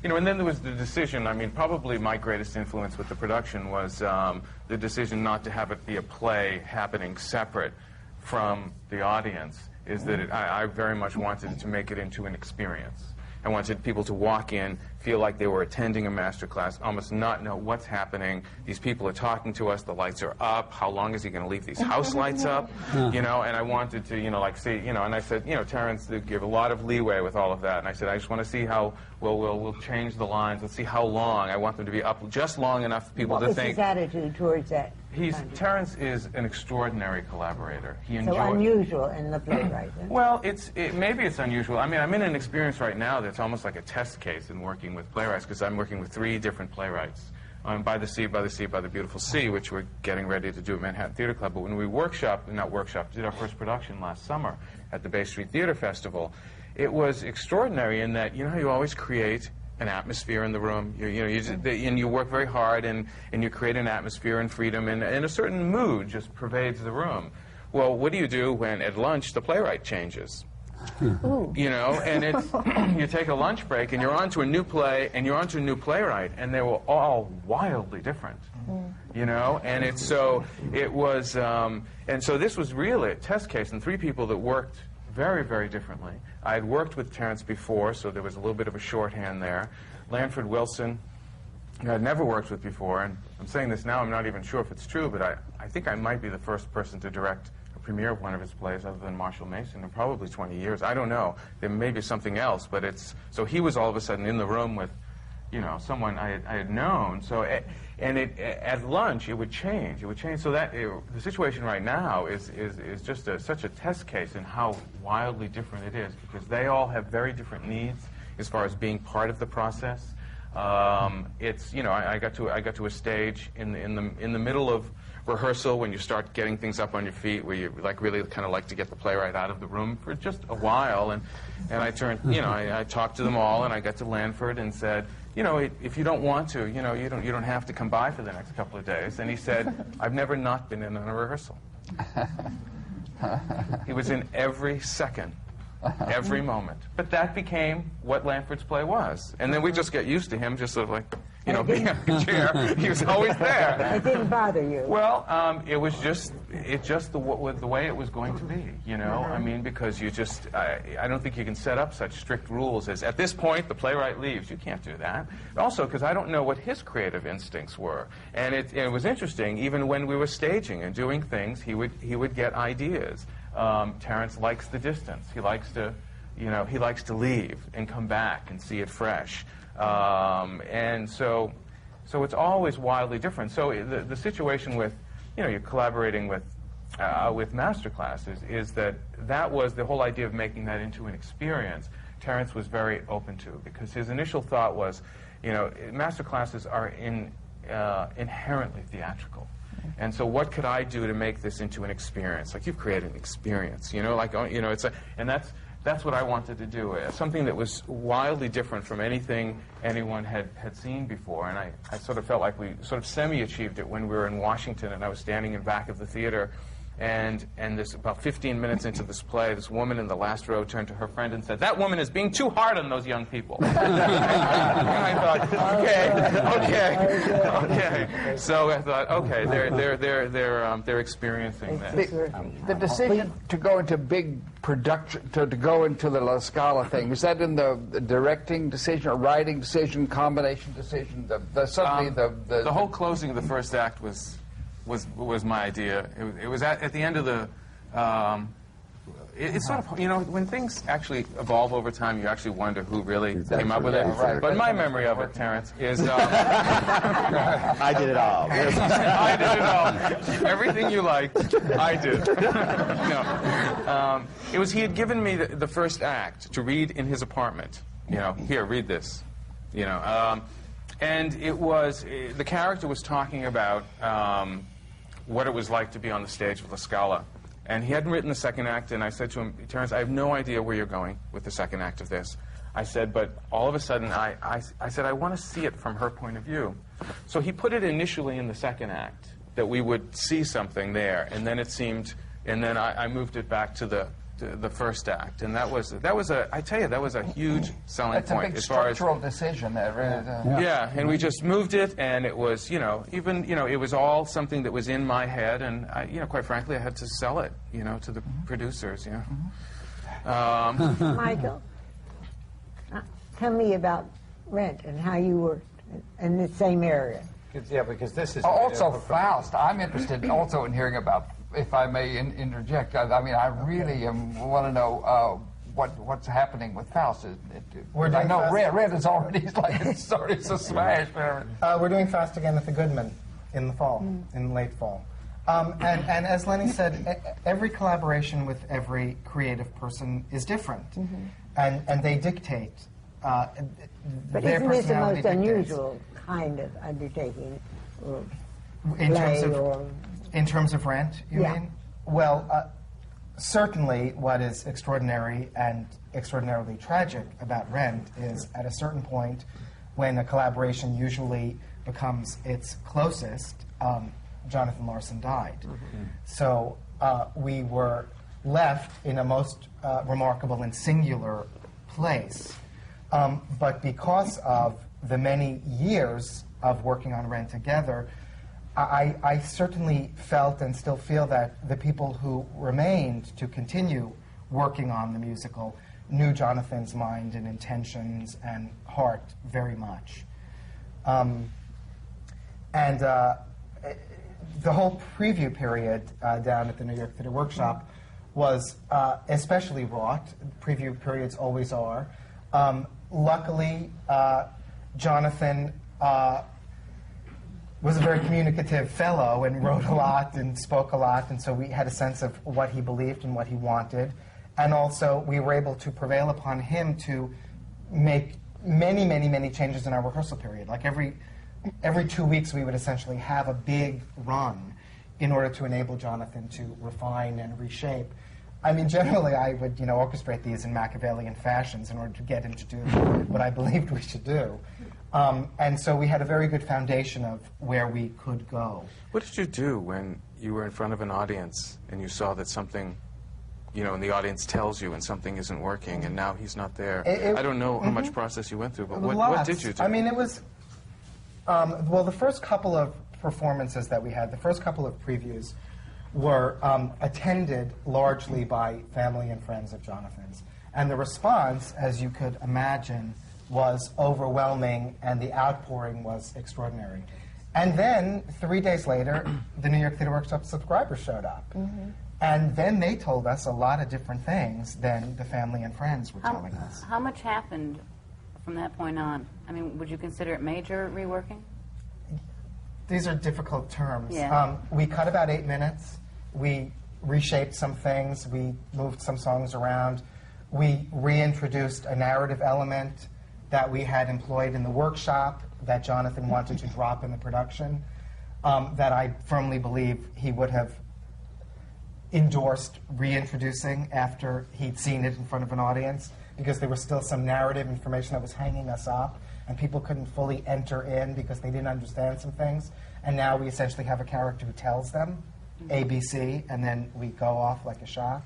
and then there was the decision. I mean, probably my greatest influence with the production was the decision not to have it be a play happening separate from the audience. Is that I very much wanted to make it into an experience. I wanted people to walk in, feel like they were attending a master class, almost not know what's happening. These people are talking to us. The lights are up. How long is he going to leave these house lights up? And I wanted to, see, and I said, Terrence, they give a lot of leeway with all of that. And I said, I just want to see how we'll change the lines. Let's see how long. I want them to be up just long enough for people to think. What was his attitude towards that? Terrence is an extraordinary collaborator. So unusual in the playwright. Well, maybe it's unusual. I mean, I'm in an experience right now that's almost like a test case in working with playwrights, because I'm working with 3 different playwrights. By the Sea, by the Sea, by the Beautiful Sea, which we're getting ready to do at Manhattan Theater Club. But when we did our first production last summer at the Bay Street Theater Festival, it was extraordinary in that, how you always create an atmosphere in the room. And you work very hard, and you create an atmosphere and freedom, and a certain mood just pervades the room. Well, what do you do when at lunch the playwright changes? And it's you take a lunch break, and you're on to a new play, and you're on to a new playwright, and they were all wildly different. And it was, and so this was really a test case, and 3 people that worked very, very differently. I had worked with Terrence before, so there was a little bit of a shorthand there. Lanford Wilson, who I'd never worked with before, and I'm saying this now, I'm not even sure if it's true, but I think I might be the first person to direct a premiere of one of his plays other than Marshall Mason in probably 20 years. I don't know. There may be something else, but so he was all of a sudden in the room with, someone I had known. So, at lunch, it would change. It would change. So that the situation right now is just such a test case in how wildly different it is, because they all have very different needs as far as being part of the process. I got to a stage in the middle of rehearsal when you start getting things up on your feet, where you really kind of like to get the playwright out of the room for just a while, and I turned, I talked to them all, and I got to Lanford and said, if you don't want to, you don't have to come by for the next couple of days. And he said, I've never not been in on a rehearsal. He was in every second, every moment. But that became what Lanford's play was. And then we just get used to him just sort of like, being on a chair. He was always there. It didn't bother you? Well, it was just the way it was going to be, I mean, because you just, I don't think you can set up such strict rules as, at this point, the playwright leaves. You can't do that. Also, because I don't know what his creative instincts were. And it was interesting, even when we were staging and doing things, he would get ideas. Terrence likes the distance. He likes to leave and come back and see it fresh. And so it's always wildly different. So the situation with, you're collaborating with Masterclass is that was the whole idea of making that into an experience. Terrence was very open to, because his initial thought was, Masterclasses are inherently theatrical. And so what could I do to make this into an experience? Like, you've created an experience, and that's what I wanted to do, something that was wildly different from anything anyone had seen before. And I sort of felt like we sort of semi-achieved it when we were in Washington, and I was standing in back of the theater, and this, about 15 minutes into this play, this woman in the last row turned to her friend and said, "That woman is being too hard on those young people." And I thought, okay. So I thought, okay, they're experiencing that. The decision to go into big production, to go into the La Scala thing, was that in the directing decision, or writing decision, combination decision? The whole closing of the first act was my idea. It was at the end of the. It's sort of, you know, when things actually evolve over time, you actually wonder who really came up with it. Right. But my memory of it, Terrence, is I did it all. I did it all. Everything you liked, I did. No, it was, he had given me the first act to read in his apartment. You know, here, read this. You know, and it was the character was talking about what it was like to be on the stage of La Scala. And he hadn't written the second act, and I said to him, "Terrence, I have no idea where you're going with the second act of this." I said, but all of a sudden, I said, I want to see it from her point of view. So he put it initially in the second act, that we would see something there, and then it seemed, and then I moved it back to the first act, and that was I tell you, that was a huge selling point. It's a big structural decision. Yeah, and we just moved it, and it was, you know, even, you know, it was all something that was in my head, and I, you know, quite frankly, I had to sell it, you know, to the producers, you know. Michael, tell me about Rent and how you worked in the same area. Yeah, because this is... Also, Faust. I'm interested also in hearing about, if I may interject. I mean, I really want to know what's happening with Faust. I know Red is already it's already a smash. We're doing Faust again at the Goodman in the fall, in late fall. And as Lenny said, every collaboration with every creative person is different, and they dictate. But their isn't this the most personality unusual kind of undertaking? Or in terms of Rent, you mean? Well, certainly what is extraordinary and extraordinarily tragic about Rent is at a certain point when a collaboration usually becomes its closest, Jonathan Larson died. So we were left in a most remarkable and singular place. But because of the many years of working on Rent together, I certainly felt and still feel that the people who remained to continue working on the musical knew Jonathan's mind and intentions and heart very much. And the whole preview period down at the New York Theatre Workshop was especially wrought. Preview periods always are. Luckily, Jonathan was a very communicative fellow and wrote a lot and spoke a lot, and so we had a sense of what he believed and what he wanted. And also, we were able to prevail upon him to make many, many, many changes in our rehearsal period. Like every 2 weeks, we would essentially have a big run in order to enable Jonathan to refine and reshape. I mean, generally, I would, orchestrate these in Machiavellian fashions in order to get him to do what I believed we should do. And so we had a very good foundation of where we could go. What did you do when you were in front of an audience and you saw that something, and the audience tells you and something isn't working and now he's not there? I don't know how much process you went through, but what did you do? I mean, it was, well, the first couple of performances that we had, the first couple of previews, were attended largely by family and friends of Jonathan's. And the response, as you could imagine, was overwhelming, and the outpouring was extraordinary. And then, 3 days later, the New York Theatre Workshop subscribers showed up. And then they told us a lot of different things than the family and friends were telling us. How much happened from that point on? I mean, would you consider it major reworking? These are difficult terms. Yeah. We cut about 8 minutes. We reshaped some things. We moved some songs around. We reintroduced a narrative element that we had employed in the workshop that Jonathan wanted to drop in the production, that I firmly believe he would have endorsed reintroducing after he'd seen it in front of an audience, because there was still some narrative information that was hanging us up, and people couldn't fully enter in because they didn't understand some things. And now we essentially have a character who tells them ABC, and then we go off like a shot.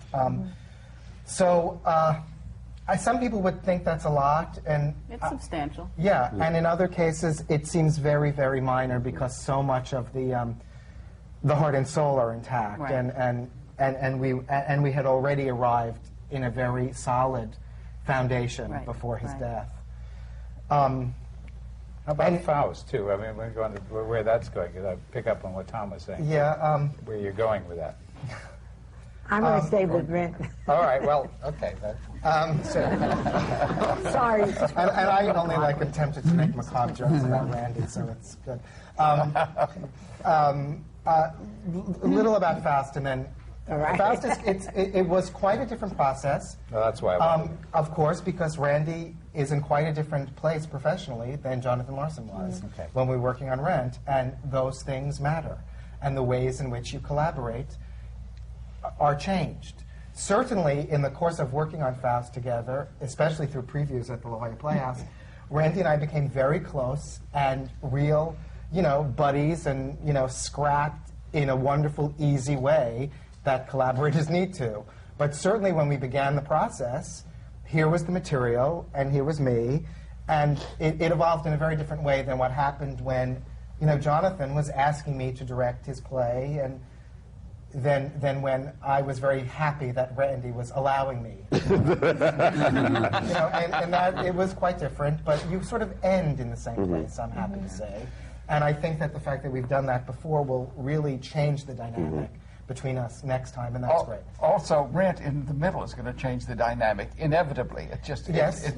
Some people would think that's a lot, and It's substantial. yeah, and in other cases it seems very, very minor because so much of the heart and soul are intact, Right. and we had already arrived in a very solid foundation Right, before his right. death. How about Faust, too? I mean, we're going to where that's going, because I pick up on what Tom was saying. Yeah. Where you're going with that. I'm going to stay with Brent. All right, well, okay. Sorry. And I only like attempted to make macabre jokes about Randy, so it's good. A little about Faust, and then All right. Faust it was quite a different process. Well, that's why I wanted Of course, because Randy is in quite a different place professionally than Jonathan Larson was Okay. when we were working on Rent, and those things matter, and the ways in which you collaborate are changed. Certainly, in the course of working on Faust together, especially through previews at the La Jolla Playhouse, Randy and I became very close and real, buddies, and scrapped in a wonderful, easy way that collaborators need to. But certainly, when we began the process, here was the material, and here was me, and it evolved in a very different way than what happened when, Jonathan was asking me to direct his play, and than when I was very happy that Randy was allowing me. And that it was quite different, but you sort of end in the same place, I'm happy to say. And I think that the fact that we've done that before will really change the dynamic between us next time, and that's great. Also, Rent in the middle is going to change the dynamic, inevitably. It's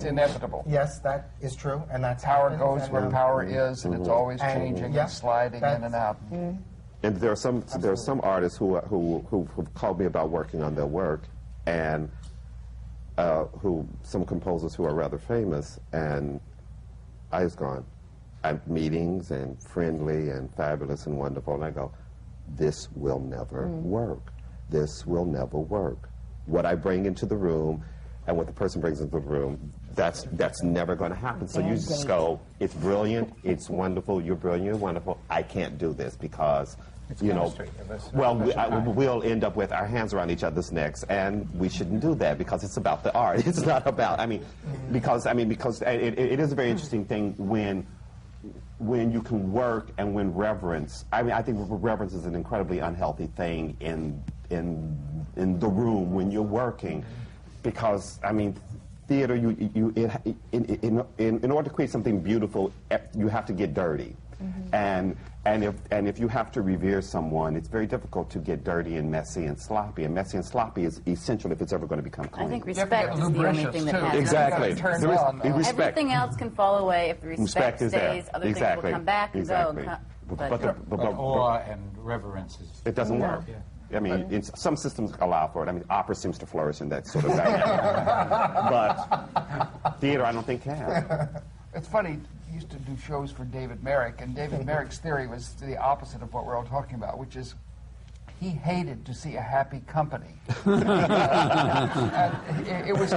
inevitable. Yes, that is true, and that's Power happened, goes and, where power is, and it's always and, changing yeah, and sliding in and out. And there are some artists who've called me about working on their work, and some composers who are rather famous, and I was gone at meetings and friendly and fabulous and wonderful, and I go, this will never work. This will never work. What I bring into the room and what the person brings into the room, that's never going to happen. So you just go, it's brilliant, it's wonderful, you're brilliant, you're wonderful. I can't do this because, we'll end up with our hands around each other's necks, and we shouldn't do that because it's about the art. It's not about, because it is a very interesting thing when you can work and when reverence. I think reverence is an incredibly unhealthy thing in the room when you're working, because theater, in order to create something beautiful, you have to get dirty. And if you have to revere someone, it's very difficult to get dirty and messy and sloppy. And messy and sloppy is essential if it's ever going to become clean. I think respect is the only thing that has exactly. Respect. Everything else can fall away if the respect is stays. there. Other things will come back and go. But awe and reverence is... It doesn't work. Yeah. Some systems allow for it. Opera seems to flourish in that sort of dynamic. But theater, I don't think can. It's funny, I used to do shows for David Merrick, and David Merrick's theory was the opposite of what we're all talking about, which is he hated to see a happy company. It was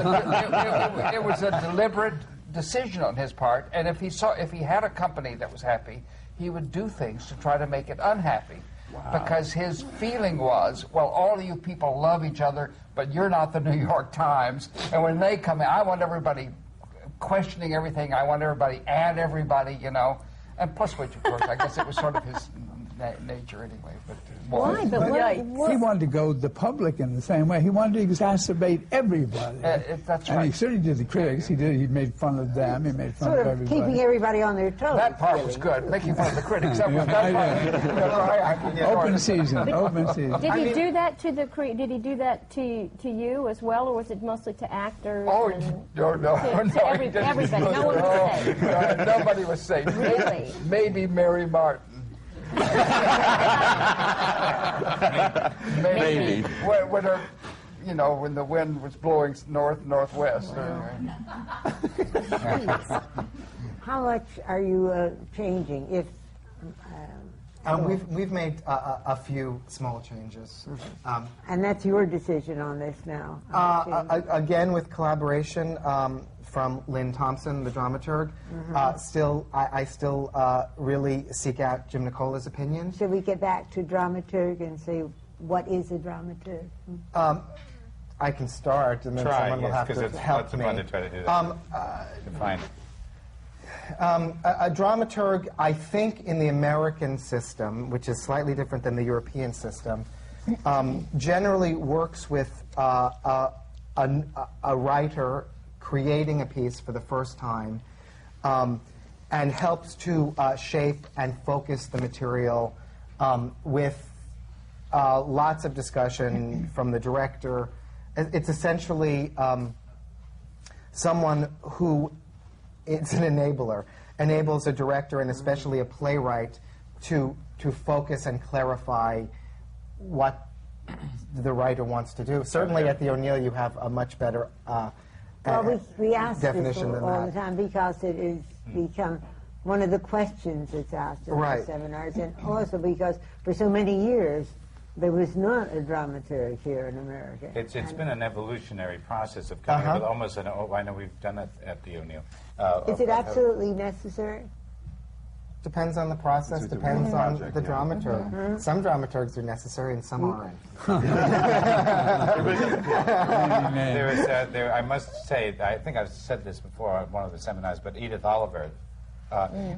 a deliberate decision on his part, and if he had a company that was happy, he would do things to try to make it unhappy. Wow. Because his feeling was, well, all of you people love each other, but you're not the New York Times, and when they come in, I want everybody questioning everything, I want everybody and everybody, and plus which, of course, I guess it was sort of his nature anyway. But why? He wanted to go the public in the same way. He wanted to exacerbate everybody. That's right. And he certainly did the critics. He made fun of them. He made fun of everybody. Keeping everybody on their toes. That part was good. Making fun of the critics. That was Open season. Did he do that to the? Did he do that to you as well, or was it mostly to actors? Oh no! To everybody. No one was safe. Nobody was safe. Really? Maybe Mary Martin. Maybe. When her, when the wind was blowing northwest. How much are you changing? If We've made a few small changes. And that's your decision on this now? Again, with collaboration from Lynn Thompson, the dramaturg. I still really seek out Jim Nicola's opinion. Should we get back to dramaturg and say, what is a dramaturg? I can start, and then someone will have to help me. Fun to try to do that. Define it. A dramaturg, I think, in the American system, which is slightly different than the European system, generally works with a writer creating a piece for the first time and helps to shape and focus the material with lots of discussion from the director. It's essentially someone who it's an enabler, enables a director and especially a playwright to focus and clarify what the writer wants to do. Certainly at the O'Neill you have a much better we ask definition this than all that. the time because it has become one of the questions that's asked in the seminars, and also because for so many years there was not a dramaturg here in America. It's been an evolutionary process of coming up with almost an. I know we've done it at the O'Neill. Is it absolutely necessary? Depends on the process, depends on the dramaturg. Some dramaturgs are necessary and some aren't. I must say, I think I've said this before at one of the seminars, but Edith Oliver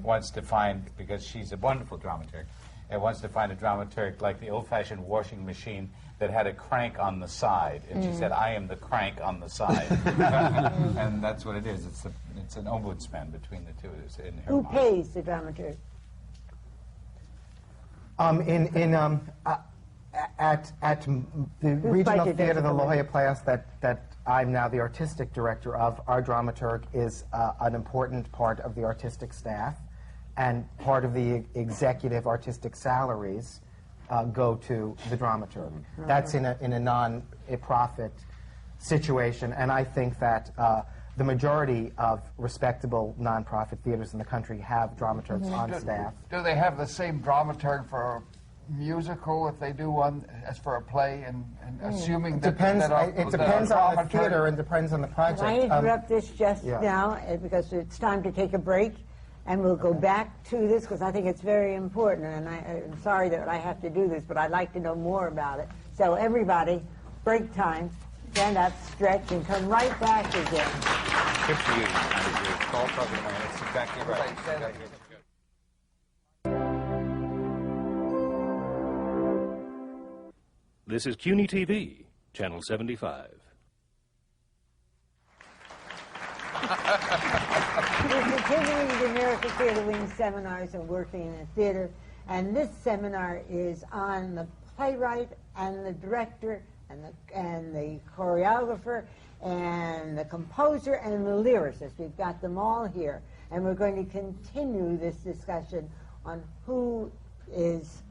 wants to find, because she's a wonderful dramaturg, and wants to find a dramaturg like the old-fashioned washing machine that had a crank on the side. And she said, I am the crank on the side. And that's what it is. It's an ombudsman between the two. In her Who mind. pays the dramaturg? At the Regional Theatre, the La Jolla Playhouse, that I'm now the artistic director of, our dramaturg is an important part of the artistic staff, and part of the executive artistic salaries go to the dramaturg. That's in a non-profit situation, and I think that the majority of respectable non-profit theaters in the country have dramaturgs on staff. Do they have the same dramaturg for a musical if they do one as for a play? And assuming It depends on the theater and depends on the project. Can I interrupt this just now, because it's time to take a break, and we'll go back to this because I think it's very important, and I'm sorry that I have to do this, but I'd like to know more about it. So everybody, break time, stand up, stretch, and come right back again. Good for you. That's exactly right. This is CUNY TV, Channel 75. We're continuing the American Theatre Wing seminars and working in the theater, and this seminar is on the playwright and the director and the choreographer and the composer and the lyricist. We've got them all here, and we're going to continue this discussion on who is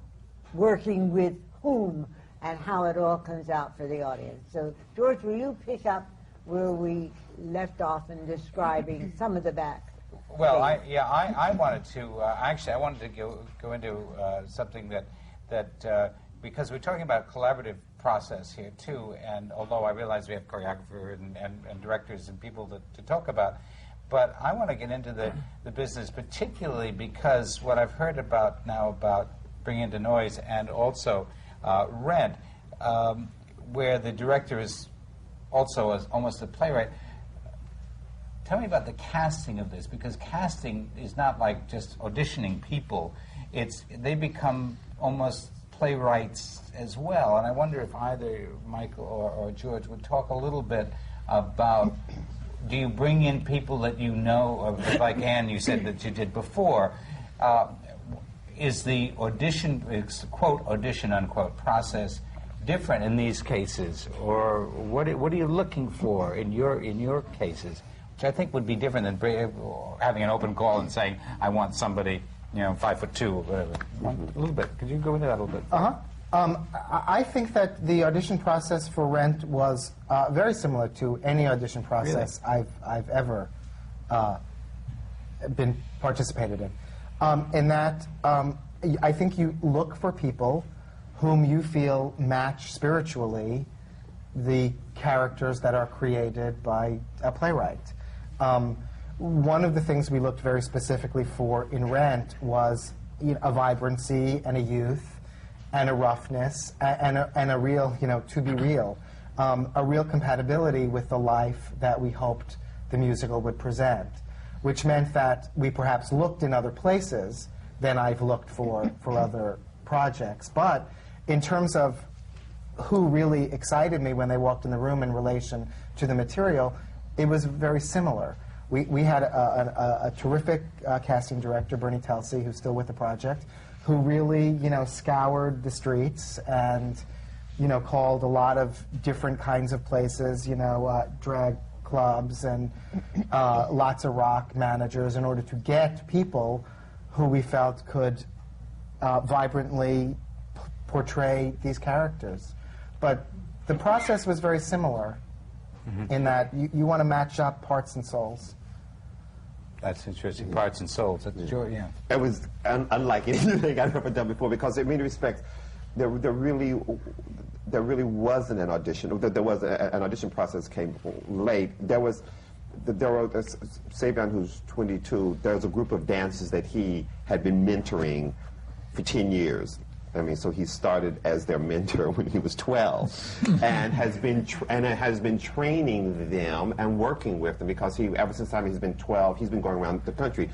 working with whom and how it all comes out for the audience. So, George, will you pick up where we left off in describing some of the back? Well, I wanted to actually I wanted to go into something that because we're talking about a collaborative process here too, and although I realize we have choreographer and directors and people to talk about, but I want to get into the business, particularly because what I've heard about now about Bring Into Noise and also Rent, where the director is also almost a playwright. Tell me about the casting of this, because casting is not like just auditioning people. They become almost playwrights as well. And I wonder if either Michael or George would talk a little bit about, do you bring in people that you know, like Anne, you said that you did before, is the audition, quote, audition, unquote, process different in these cases? Or what are you looking for in your cases? Which I think would be different than having an open call and saying, I want somebody, 5'2" or whatever. A little bit. Could you go into that a little bit? I think that the audition process for Rent was very similar to any audition process I've ever been participated in that I think you look for people whom you feel match spiritually the characters that are created by a playwright. One of the things we looked very specifically for in Rent was a vibrancy and a youth and a roughness and a real, to be real, a real compatibility with the life that we hoped the musical would present, which meant that we perhaps looked in other places than I've looked for other projects. But in terms of who really excited me when they walked in the room in relation to the material, it was very similar. We had a terrific casting director, Bernie Telsey, who's still with the project, who really, scoured the streets and, called a lot of different kinds of places, drag clubs and lots of rock managers in order to get people who we felt could vibrantly portray these characters. But the process was very similar in that you want to match up parts and souls. That's interesting. Parts and souls. That's yeah. It was unlike anything I've ever done before, because in many respects, there really wasn't an audition. There was an audition process came late. There was Savion, who's 22. There's a group of dancers that he had been mentoring for 10 years. I mean, so he started as their mentor when he was 12, and has been training them and working with them, because ever since the time he's been 12, he's been going around the country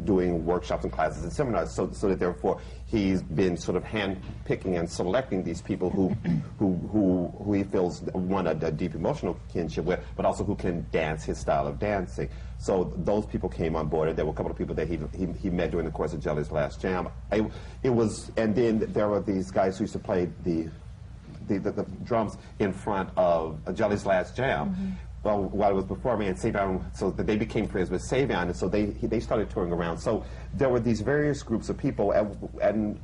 doing workshops and classes and seminars. So that therefore he's been sort of hand-picking and selecting these people who he feels, one, a deep emotional kinship with, but also who can dance his style of dancing. So those people came on board, and there were a couple of people that he met during the course of Jelly's Last Jam. And then there were these guys who used to play the drums in front of Jelly's Last Jam. Well, while it was performing, and Savion, so that they became friends with Savion, and so they started touring around. So there were these various groups of people, and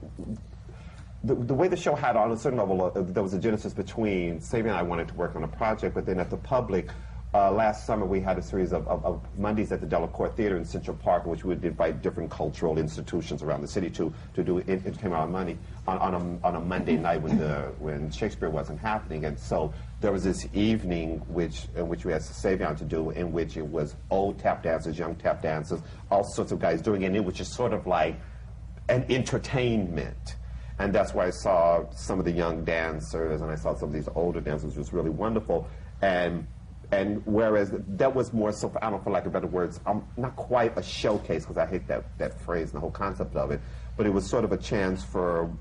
the way the show had on a certain level, there was a genesis between Savion and I wanted to work on a project, but then at the public. Last summer, we had a series of Mondays at the Delacorte Theater in Central Park, in which we would invite different cultural institutions around the city to do entertainment on a Monday night when Shakespeare wasn't happening. And so there was this evening in which we asked Savion to do, in which it was old tap dancers, young tap dancers, all sorts of guys doing it, and it was just sort of like an entertainment. And that's where I saw some of the young dancers, and I saw some of these older dancers, which was really wonderful. And whereas that was more so, I don't know, for lack of better words, not quite a showcase, because I hate that phrase and the whole concept of it, but it was sort of a chance for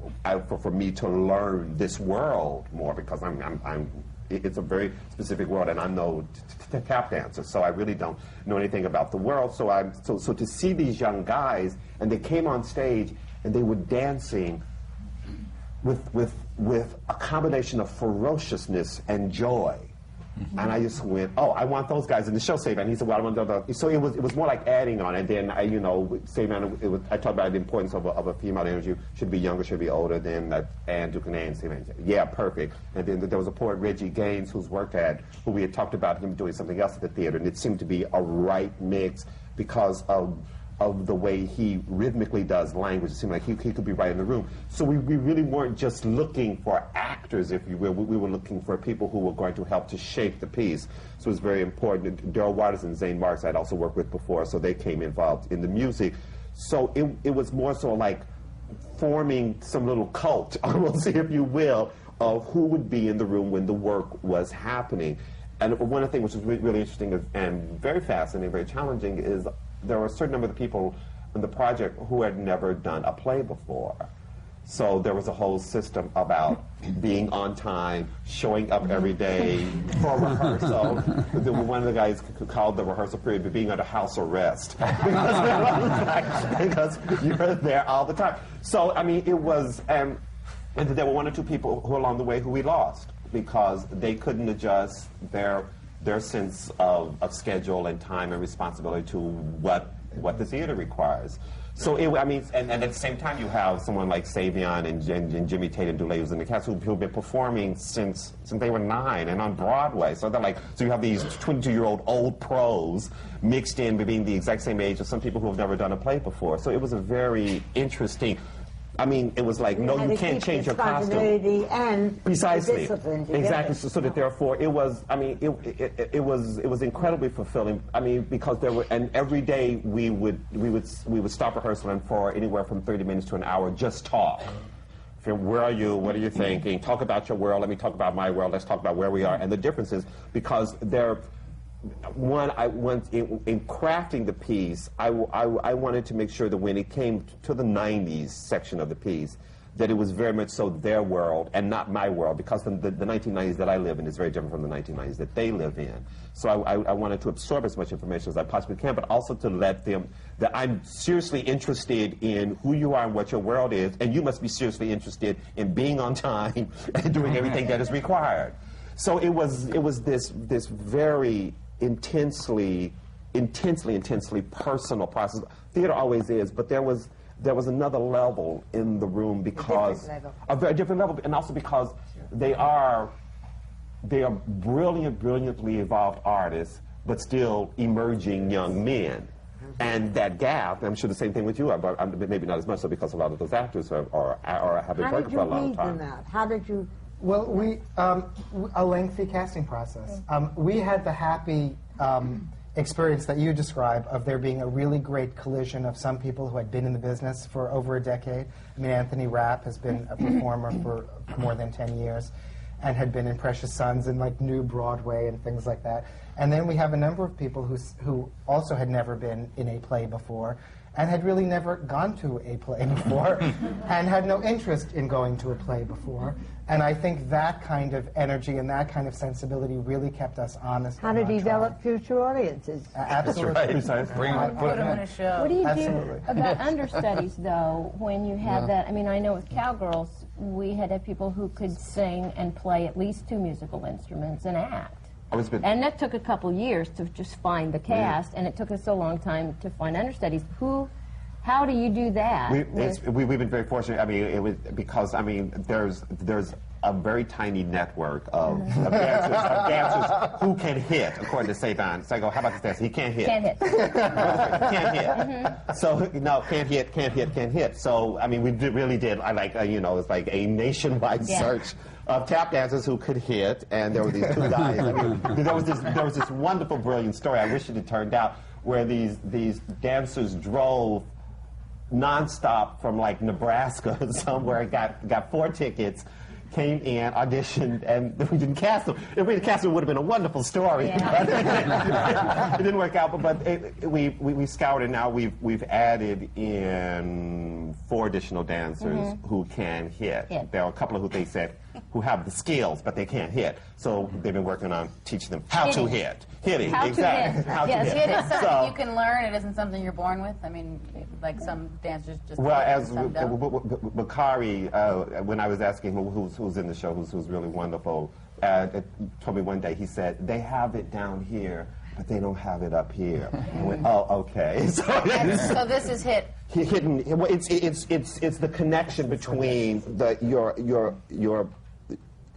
me to learn this world more, because it's a very specific world, and I'm no tap dancer, so I really don't know anything about the world. So to see these young guys, and they came on stage, and they were dancing with a combination of ferociousness and joy. And I just went, oh, I want those guys in the show, Savion. And he said, well, I want those. So it was more like adding on. And then, Savion, I talked about the importance of a female energy. Should be younger, should be older than Anne Duquesne and Savion. Yeah, perfect. And then there was a poet, Reggie Gaines, who we had talked about him doing something else at the theater. And it seemed to be a right mix because of the way he rhythmically does language. It seemed like he could be right in the room. So we really weren't just looking for actors, if you will. We were looking for people who were going to help to shape the piece. So it was very important. Daryl Waters and Zane Marks I'd also worked with before, so they came involved in the music. So it was more so like forming some little cult, almost, if you will, of who would be in the room when the work was happening. And one of the things which was really interesting and very fascinating, very challenging, is there were a certain number of people in the project who had never done a play before. So there was a whole system about being on time, showing up every day for rehearsal. One of the guys called the rehearsal period being under house arrest because you're there all the time. So, I mean, it was, and there were one or two people who along the way who we lost because they couldn't adjust their sense of schedule and time and responsibility to what the theater requires. So, and at the same time, you have someone like Savion and Jimmy Tate and Dulé, who's in the cast, who've been performing since they were 9 and on Broadway. So you have these 22-year-old old pros mixed in being the exact same age as some people who have never done a play before. So it was a very interesting I mean, it was like, no, you can't change your costume. Continuity and Precisely. discipline together. Exactly. So that therefore, it was. I mean, it was incredibly fulfilling. I mean, because there were, and every day we would stop rehearsal for anywhere from 30 minutes to an hour, just talk. Where are you? What are you thinking? Talk about your world. Let me talk about my world. Let's talk about where we are. And the difference is because in crafting the piece, I wanted to make sure that when it came to the 90s section of the piece, that it was very much so their world and not my world, because the 1990s that I live in is very different from the 1990s that they live in. So I wanted to absorb as much information as I possibly can, but also to let them, that I'm seriously interested in who you are and what your world is, and you must be seriously interested in being on time and doing everything that is required. So it was this very intensely personal process. Theater always is, but there was another level in the room because a very different level, and also because they are brilliantly evolved artists, but still emerging young men. And that gap, I'm sure the same thing with you, but maybe not as much so because a lot of those actors have been working for a long time. How did you? Well, we a lengthy casting process. We had the happy experience that you describe of there being a really great collision of some people who had been in the business for over a decade. I mean, Anthony Rapp has been a performer for more than 10 years and had been in Precious Sons and like New Broadway and things like that. And then we have a number of people who also had never been in a play before and had really never gone to a play before and had no interest in going to a play before. And I think that kind of energy and that kind of sensibility really kept us honest. How to develop future audiences. Absolutely. That's right. Put them in a show. What do you Absolutely. do about understudies, though, when you have that? I mean, I know with Cowgirls, we had people who could sing and play at least 2 musical instruments and act. And that took a couple years to just find the cast, and it took us a long time to find understudies. How do you do that? We've been very fortunate. I mean, it was because there's a very tiny network of dancers who can hit, according to Saban. So I go, how about this dancer? He can't hit. Can't hit. Can't hit. So no, can't hit. So I mean, we really did. It's like a nationwide search of tap dancers who could hit, and there were these 2 guys. I mean, there was this wonderful, brilliant story. I wish it had turned out where these dancers drove nonstop from like Nebraska somewhere, got 4 tickets, came in, auditioned, and we didn't cast them. If we had cast them, it would have been a wonderful story. Yeah. It didn't work out, but we scoured, and now we've added in 4 additional dancers who can hit. There are a couple of who they said who have the skills, but they can't hit. So they've been working on teaching them how to hit. Hitting, exactly. How to hit. It is something you can learn. It isn't something you're born with. I mean, like some dancers just. Well, as Bakari, when I was asking him who's in the show, who's really wonderful, told me one day, he said, they have it down here, but they don't have it up here. I went, oh, okay. So this is hit. Hidden. It's the connection between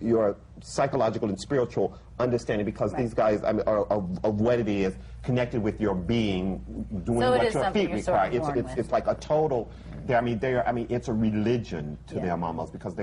your psychological and spiritual understanding, because these guys are of what it is connected with your being, doing what your feet require. It's like a total. It's a religion to them almost, because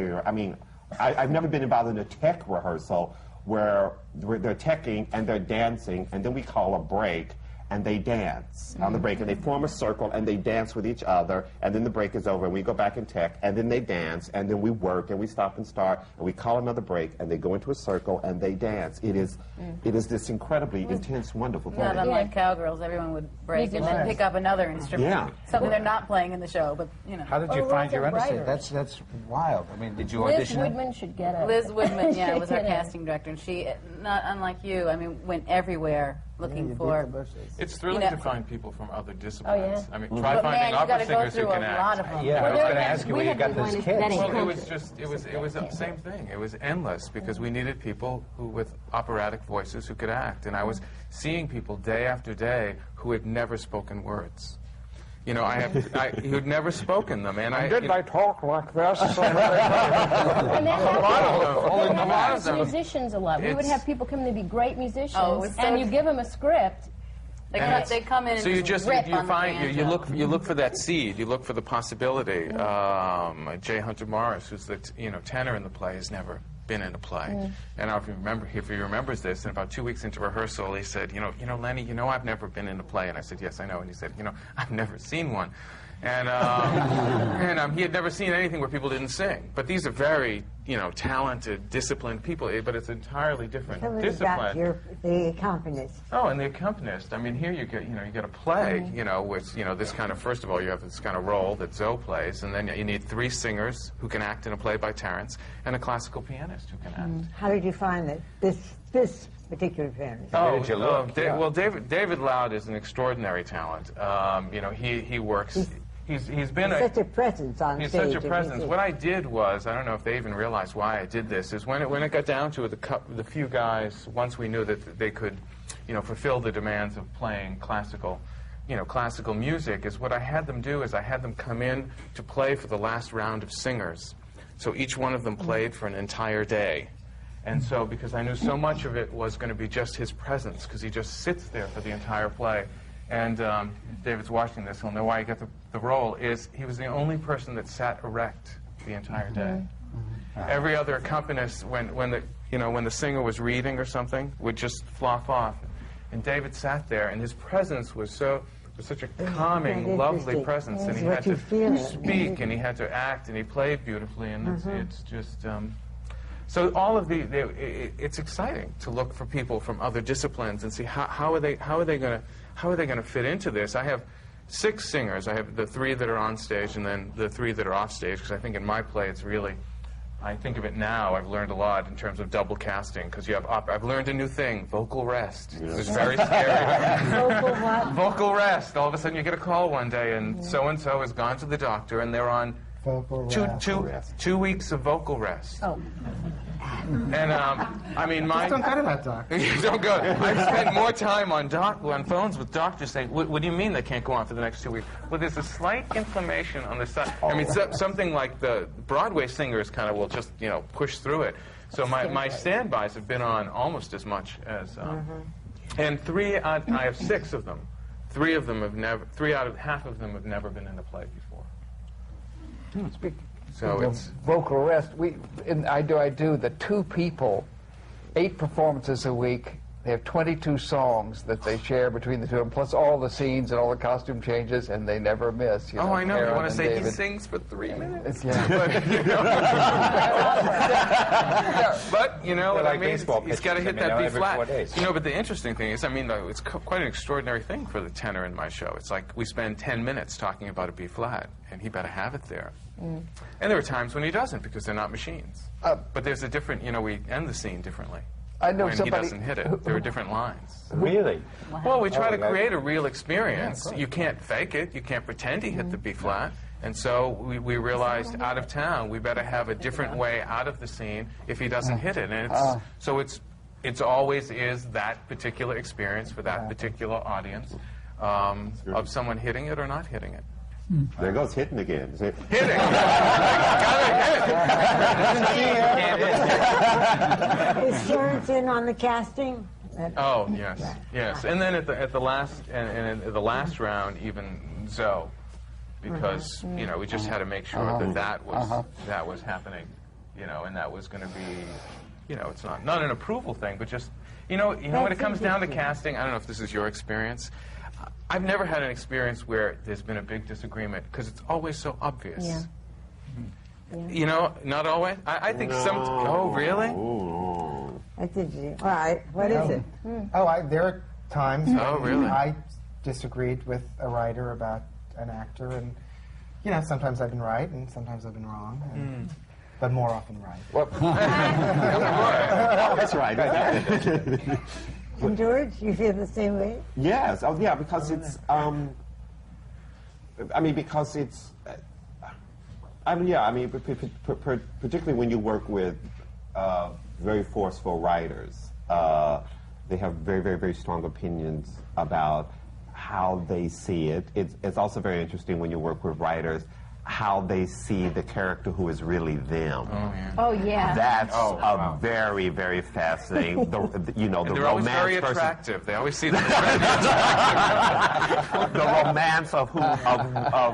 I've never been involved in a tech rehearsal where they're teching and they're dancing, and then we call a break, and they dance on the break, and they form a circle, and they dance with each other, and then the break is over, and we go back and tech, and then they dance, and then we work, and we stop and start, and we call another break, and they go into a circle, and they dance. It is this incredibly intense, wonderful thing. Not unlike Cowgirls, everyone would break and then pick up another instrument. Yeah. Something they're not playing in the show, but, you know. How did you find your understudy? That's wild. I mean, did you audition? Liz Woodman should get it. Liz Woodman, was our casting director, and she, not unlike you, went everywhere looking for. It's thrilling to find people from other disciplines. Oh, yeah. I mean, try finding opera singers who can act. Yeah, I was going to ask you where you got those kids. Well, it was the same thing. It was endless, because we needed people with operatic voices who could act, and I was seeing people day after day who had never spoken words. You know, who'd never spoken them, and I talk like this? And that happened. Musicians a lot. We would have people come in to be great musicians, and you give them a script, They come in and so you rip you on the find you banjo. look for that seed. You look for the possibility. J. Hunter Morris, who's the tenor in the play, has never been in a play. And if he remembers this, and about 2 weeks into rehearsal, he said, Lenny, I've never been in a play. And I said, yes, I know. And he said, I've never seen one. And he had never seen anything where people didn't sing. But these are very, talented, disciplined people. But it's entirely different discipline. The accompanist. Oh, and the accompanist. I mean, here you get a play, with this kind of. First of all, you have this kind of role that Zoe plays, and then you need 3 singers who can act in a play by Terence, and a classical pianist who can act. How did you find that this particular pianist? Well, David Loud is an extraordinary talent. He works. He's been such a presence on stage. He's such a presence. What I did was, I don't know if they even realized why I did this, is when it got down to the few guys, once we knew that they could, fulfill the demands of playing classical music, is what I had them do is I had them come in to play for the last round of singers. So each one of them played for an entire day. And so, because I knew so much of it was going to be just his presence, because he just sits there for the entire play. And David's watching this, he'll know why he got the role, is he was the only person that sat erect the entire day. Every other accompanist, when the singer was reading or something, would just flop off. And David sat there, and his presence was such a calming, lovely presence, and he had to speak, and he had to act, and he played beautifully, and it's just... So all of it's exciting to look for people from other disciplines and see how are they going to fit into this. I have 6 singers. I have the 3 that are on stage and then the 3 that are off stage, because I think in my play it's really, I think of it now, I've learned a lot in terms of double casting, because you have I've learned a new thing, vocal rest. Yes. It's very scary. Vocal what? Vocal rest. All of a sudden you get a call one day and so-and-so has gone to the doctor and they're on two weeks of vocal rest. Oh. And I mean, Just don't go to that doctor. You don't go. I've spent more time on phones with doctors saying, "What do you mean they can't go on for the next 2 weeks?" Well, there's a slight inflammation on the side. I mean, something like the Broadway singers kind of will just push through it. So my standbys have been on almost as much as. And I have 6 of them. 3 of them have never. 3 out of half of them have never been in a play before. So it's vocal rest. I do the 2 people, 8 performances a week. They have 22 songs that they share between the 2 of them, plus all the scenes and all the costume changes, and they never miss. I know. Karen you want to say David. He sings for 3 minutes? Yeah. But what I mean? He's got to hit that B flat. But the interesting thing is, it's quite an extraordinary thing for the tenor in my show. It's like we spend 10 minutes talking about a B flat, and he better have it there. And there are times when he doesn't, because they're not machines. But there's a different, we end the scene differently. I know when he doesn't hit it. There are different lines. Really? Wow. Well, we try to create a real experience. Yeah, you can't fake it. You can't pretend he hit the B flat. And so we realized out of town, we better have a different way out of the scene if he doesn't hit it. And it's always is that particular experience for that particular audience of someone hitting it or not hitting it. There goes hitting again. Hitting! Is Terence in on the casting? Oh, yes. And then at the last round, even Zoe, because we just had to make sure that was happening, and that was going to be, it's not an approval thing, but just when it comes down to casting, I don't know if this is your experience. I've never had an experience where there's been a big disagreement, because it's always so obvious. Yeah. Not always. I think some. Oh, really? All right. What is it? There are times when really? I disagreed with a writer about an actor, and sometimes I've been right and sometimes I've been wrong, but more often right. That's right. And George, you feel the same way? Yes. Oh, yeah. Because it's. Because it's. Particularly when you work with very forceful writers, they have very, very, very strong opinions about how they see it. It's also very interesting when you work with writers, how they see the character who is really them. Oh, yeah. That's very, very fascinating. The they're always romance very versus attractive. They always see them as very attractive. the romance of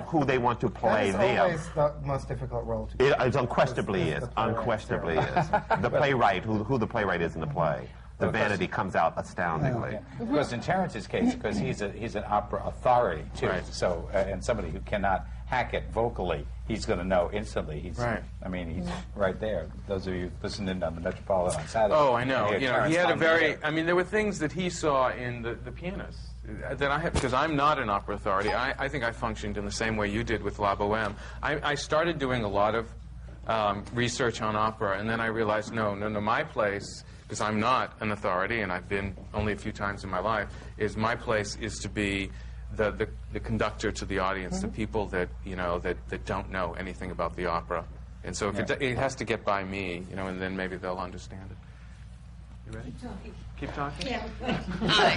who they want to play That is them. always the most difficult role to play. It unquestionably is. Unquestionably is. The playwright, who the playwright is in the play. The vanity comes out astoundingly. Yeah. Because in Terrence's case, because he's an opera authority too, Right. so and somebody who cannot hack it vocally, he's going to know instantly. He's, Right. I mean, he's right there. Those of you listening on the Metropolitan on Saturday. Oh, I know. you You know, he had a very. I mean, there were things that he saw in the pianist that I have, because I'm not an opera authority. I think I functioned in the same way you did with La Boheme. I started doing a lot of research on opera, and then I realized, no, my place, because I'm not an authority, and I've been only a few times in my life, is my place is to be the conductor to the audience, the people that, you know, that don't know anything about the opera. And so if it has to get by me, you know, and then maybe they'll understand it. You ready? Keep talking? Yeah. Hi.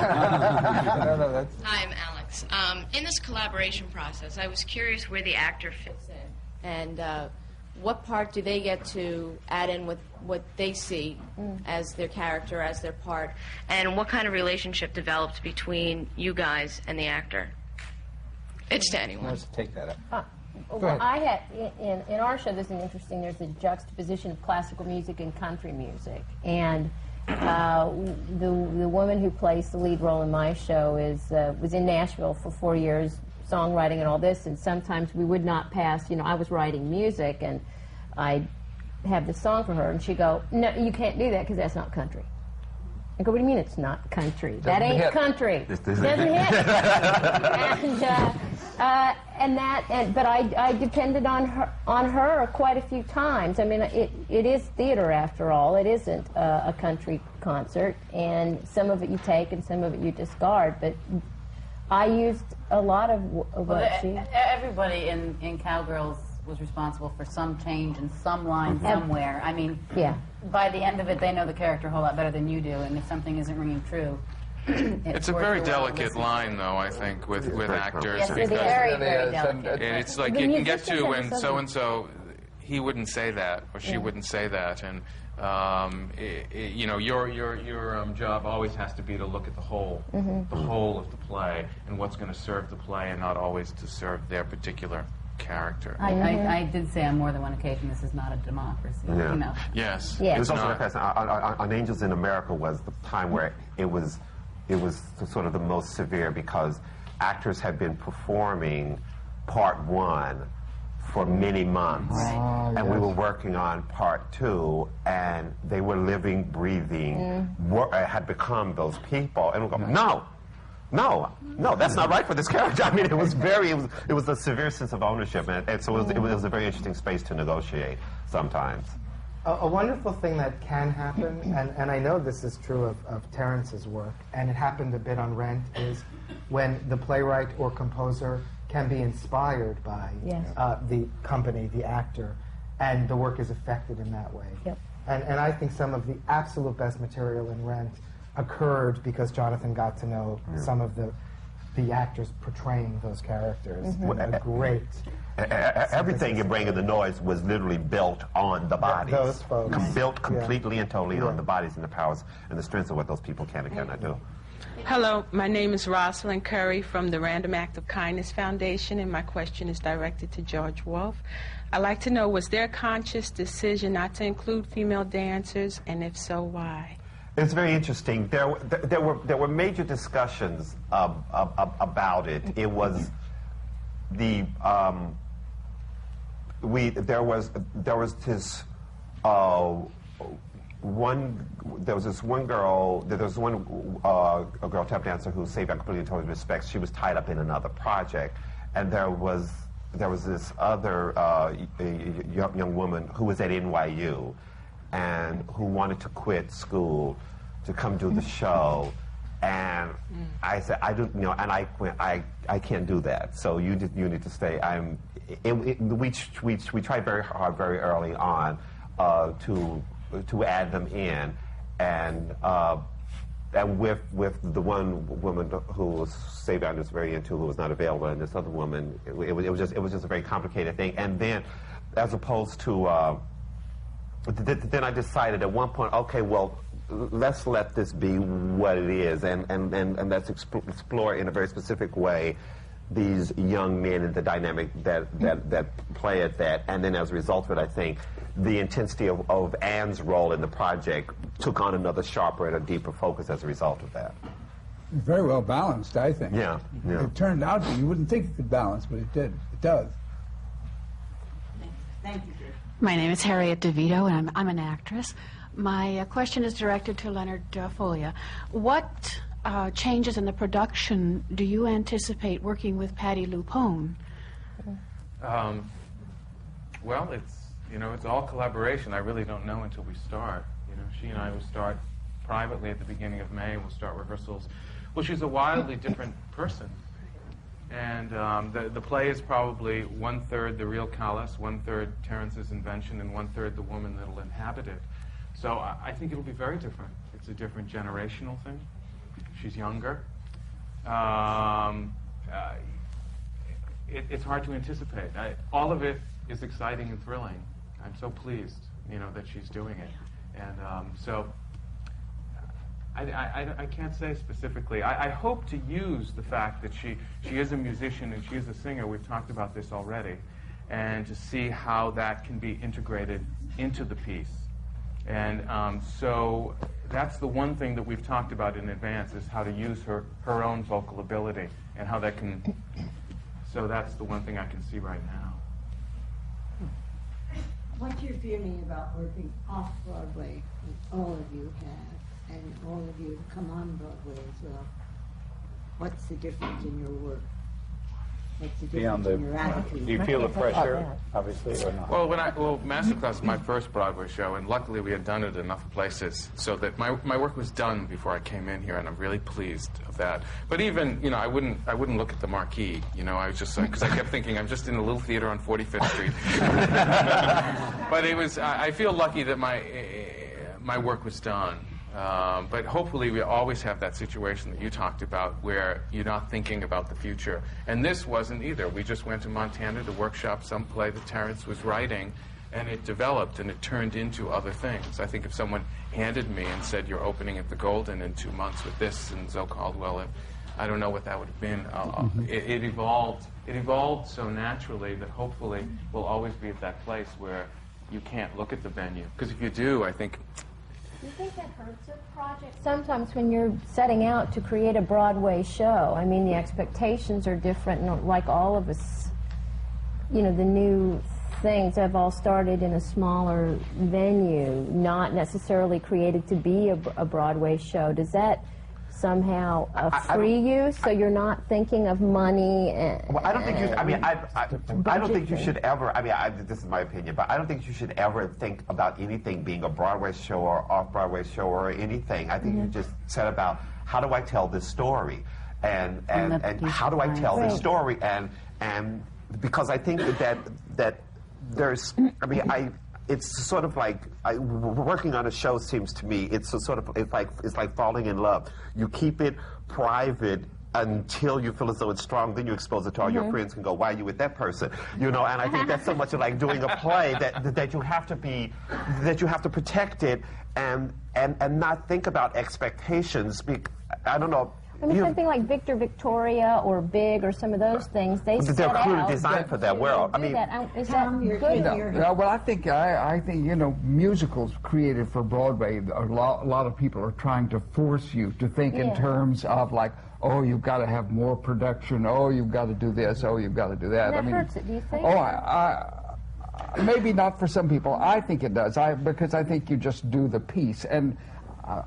Hi, I'm Alex. In this collaboration process, I was curious where the actor fits in, and what part do they get to add in with what they see as their character, as their part, and what kind of relationship develops between you guys and the actor? It's to anyone. Let's take that up. Well, I had in our show. There's a juxtaposition of classical music and country music, and the woman who plays the lead role in my show was in Nashville for 4 years, songwriting and all this, and sometimes we would not pass. You know, I was writing music, and I'd have the song for her, and she'd go, "No, you can't do that because that's not country." I go, "What do you mean it's not country? That ain't country. Doesn't hit." But I depended on her quite a few times. I mean, it is theater after all. It isn't a country concert, and some of it you take and some of it you discard. But I used a lot of what she. Everybody in Cowgirls was responsible for some change in some line somewhere. I mean, by the end of it, they know the character a whole lot better than you do, and if something isn't ringing true, it's a very delicate line, though, I think, with actors. Yes, it's very, very delicate. And it's like you can get to when so-and-so, he wouldn't say that, or she wouldn't say that, and you know, your job always has to be to look at the whole of the play, and what's going to serve the play, and not always to serve their particular character. I did say on more than one occasion, this is not a democracy. Yeah. You know. Yes. It was also on Angels in America was the time where it was sort of the most severe, because actors had been performing part one for many months, and we were working on part two, and they were living, breathing, had become those people, and we go, no, that's not right for this character. I mean, it was a severe sense of ownership, and so it was a very interesting space to negotiate sometimes. A wonderful thing that can happen, and I know this is true of Terrence's work, and it happened a bit on Rent, is when the playwright or composer can be inspired by the company, the actor, and the work is affected in that way. Yep. And I think some of the absolute best material in Rent occurred because Jonathan got to know some of the actors portraying those characters. A great... Everything you bring in the noise was literally built on the bodies. Those folks. Built completely and totally on the bodies and the powers and the strengths of what those people can and cannot do. Hello, my name is Rosalind Curry from the Random Act of Kindness Foundation, and my question is directed to George Wolfe. I'd like to know, was there a conscious decision not to include female dancers, and if so, why? It's very interesting. There were major discussions about it. It was the there was this one girl tap dancer who, saved on completely and totally respects, she was tied up in another project, and there was this other young woman who was at NYU and who wanted to quit school to come do the show. And I said, I don't, you know, and I went, I can't do that. So you need to stay. We tried very hard, very early on, to add them in, and with the one woman who Savion was very into, who was not available, and this other woman, it was just a very complicated thing. And then, as opposed to, then I decided at one point, okay, well, let's let this be what it is, and let's explore in a very specific way these young men and the dynamic that play at that. And then as a result of it, I think the intensity of Anne's role in the project took on another sharper and a deeper focus as a result of that. Very well balanced, I think. Yeah, yeah. It turned out to, you wouldn't think it could balance, but it did. It does. Thank you. My name is Harriet DeVito, and I'm an actress. My question is directed to Leonard Foglia. What changes in the production do you anticipate working with Patti LuPone? Well, it's all collaboration. I really don't know until we start. She and I will start privately at the beginning of May. We'll start rehearsals. Well, she's a wildly different person. And the play is probably 1/3 the real Callis, 1/3 Terence's invention, and 1/3 the woman that'll inhabit it. So I think it'll be very different. It's a different generational thing. She's younger. It's hard to anticipate. All of it is exciting and thrilling. I'm so pleased, that she's doing it. And so I can't say specifically. I hope to use the fact that she is a musician and she is a singer. We've talked about this already. And to see how that can be integrated into the piece. And so that's the one thing that we've talked about in advance, is how to use her own vocal ability and how that can... So that's the one thing I can see right now. What's your feeling about working off-Broadway, as all of you have, and all of you have come on Broadway as well? What's the difference in your work? What's the difference in your attitude? Do you feel the pressure, obviously, or not? Well, Masterclass was my first Broadway show, and luckily we had done it enough places so that my work was done before I came in here, and I'm really pleased of that. But even, I wouldn't look at the marquee. I was just like, because I kept thinking I'm just in a little theater on 45th Street. But it was. I feel lucky that my work was done. But hopefully we always have that situation that you talked about where you're not thinking about the future. And this wasn't either. We just went to Montana to workshop some play that Terence was writing, and it developed and it turned into other things. I think if someone handed me and said, you're opening at the Golden in 2 months with this and Zoe Caldwell, I don't know what that would have been. It evolved. It evolved so naturally that hopefully we'll always be at that place where you can't look at the venue. Because if you do, I think... Do you think that hurts a project? Sometimes when you're setting out to create a Broadway show, I mean, the expectations are different, and like all of us, the new things have all started in a smaller venue, not necessarily created to be a Broadway show. Does that somehow free you, so you're not thinking of money? Well, I don't think you. I don't think you should ever. This is my opinion, but I don't think you should ever think about anything being a Broadway show or off-Broadway show or anything. I think you just said about how do I tell this story, and how do I tell this story, and because I think that there's. It's sort of like working on a show. Seems to me it's like falling in love. You keep it private until you feel as though it's strong. Then you expose it to all your friends and go, "Why are you with that person?" And I think that's so much like doing a play that you have to protect it and not think about expectations. I don't know. Something like Victor Victoria or Big or some of those things, they're clearly designed for that world. Is that good? Well, I think musicals created for Broadway. A lot of people are trying to force you to think in terms of like, oh, you've got to have more production. Oh, you've got to do this. Oh, you've got to do that. And that hurts it, do you think? Oh, maybe not for some people. I think it does. Because I think you just do the piece. And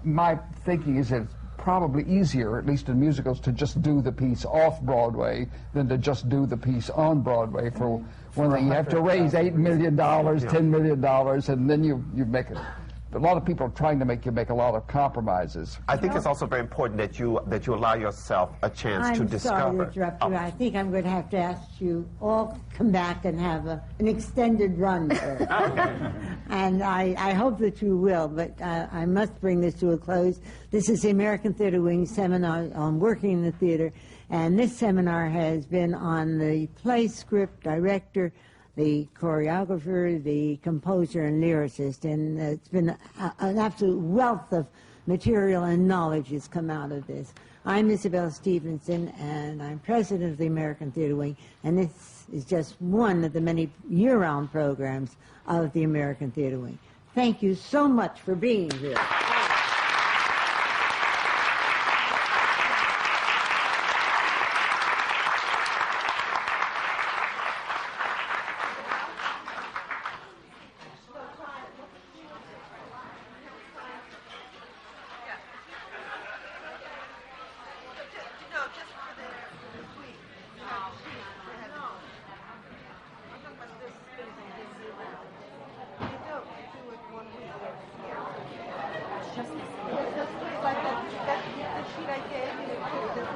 my thinking is that it's probably easier, at least in musicals, to just do the piece off Broadway than to just do the piece on Broadway. For one thing, you have to raise $8 million, $10 million, and then you make it. a lot of people are trying to make you make a lot of compromises. I think it's also very important that you allow yourself a chance to discover. I'm sorry to interrupt you. I think I'm going to have to ask you all come back and have an extended run. Okay. And I hope that you will, but I must bring this to a close. This is the American Theatre Wing seminar on working in the theater, and this seminar has been on the play script, director, the choreographer, the composer, and lyricist, and it's been an absolute wealth of material and knowledge has come out of this. I'm Isabel Stevenson, and I'm president of the American Theatre Wing, and this is just one of the many year-round programs of the American Theatre Wing. Thank you so much for being here.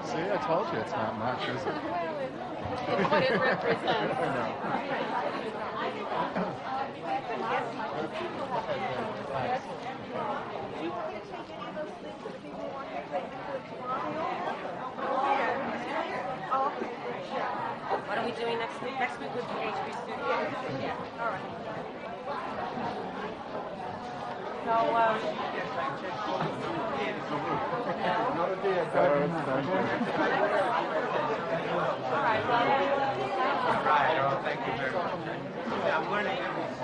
See, I told you it's not much, is it? It's what it represents. What are we doing next week? Next week would be HB Studios. Yeah. All right. Thank you very much. I'm learning everything.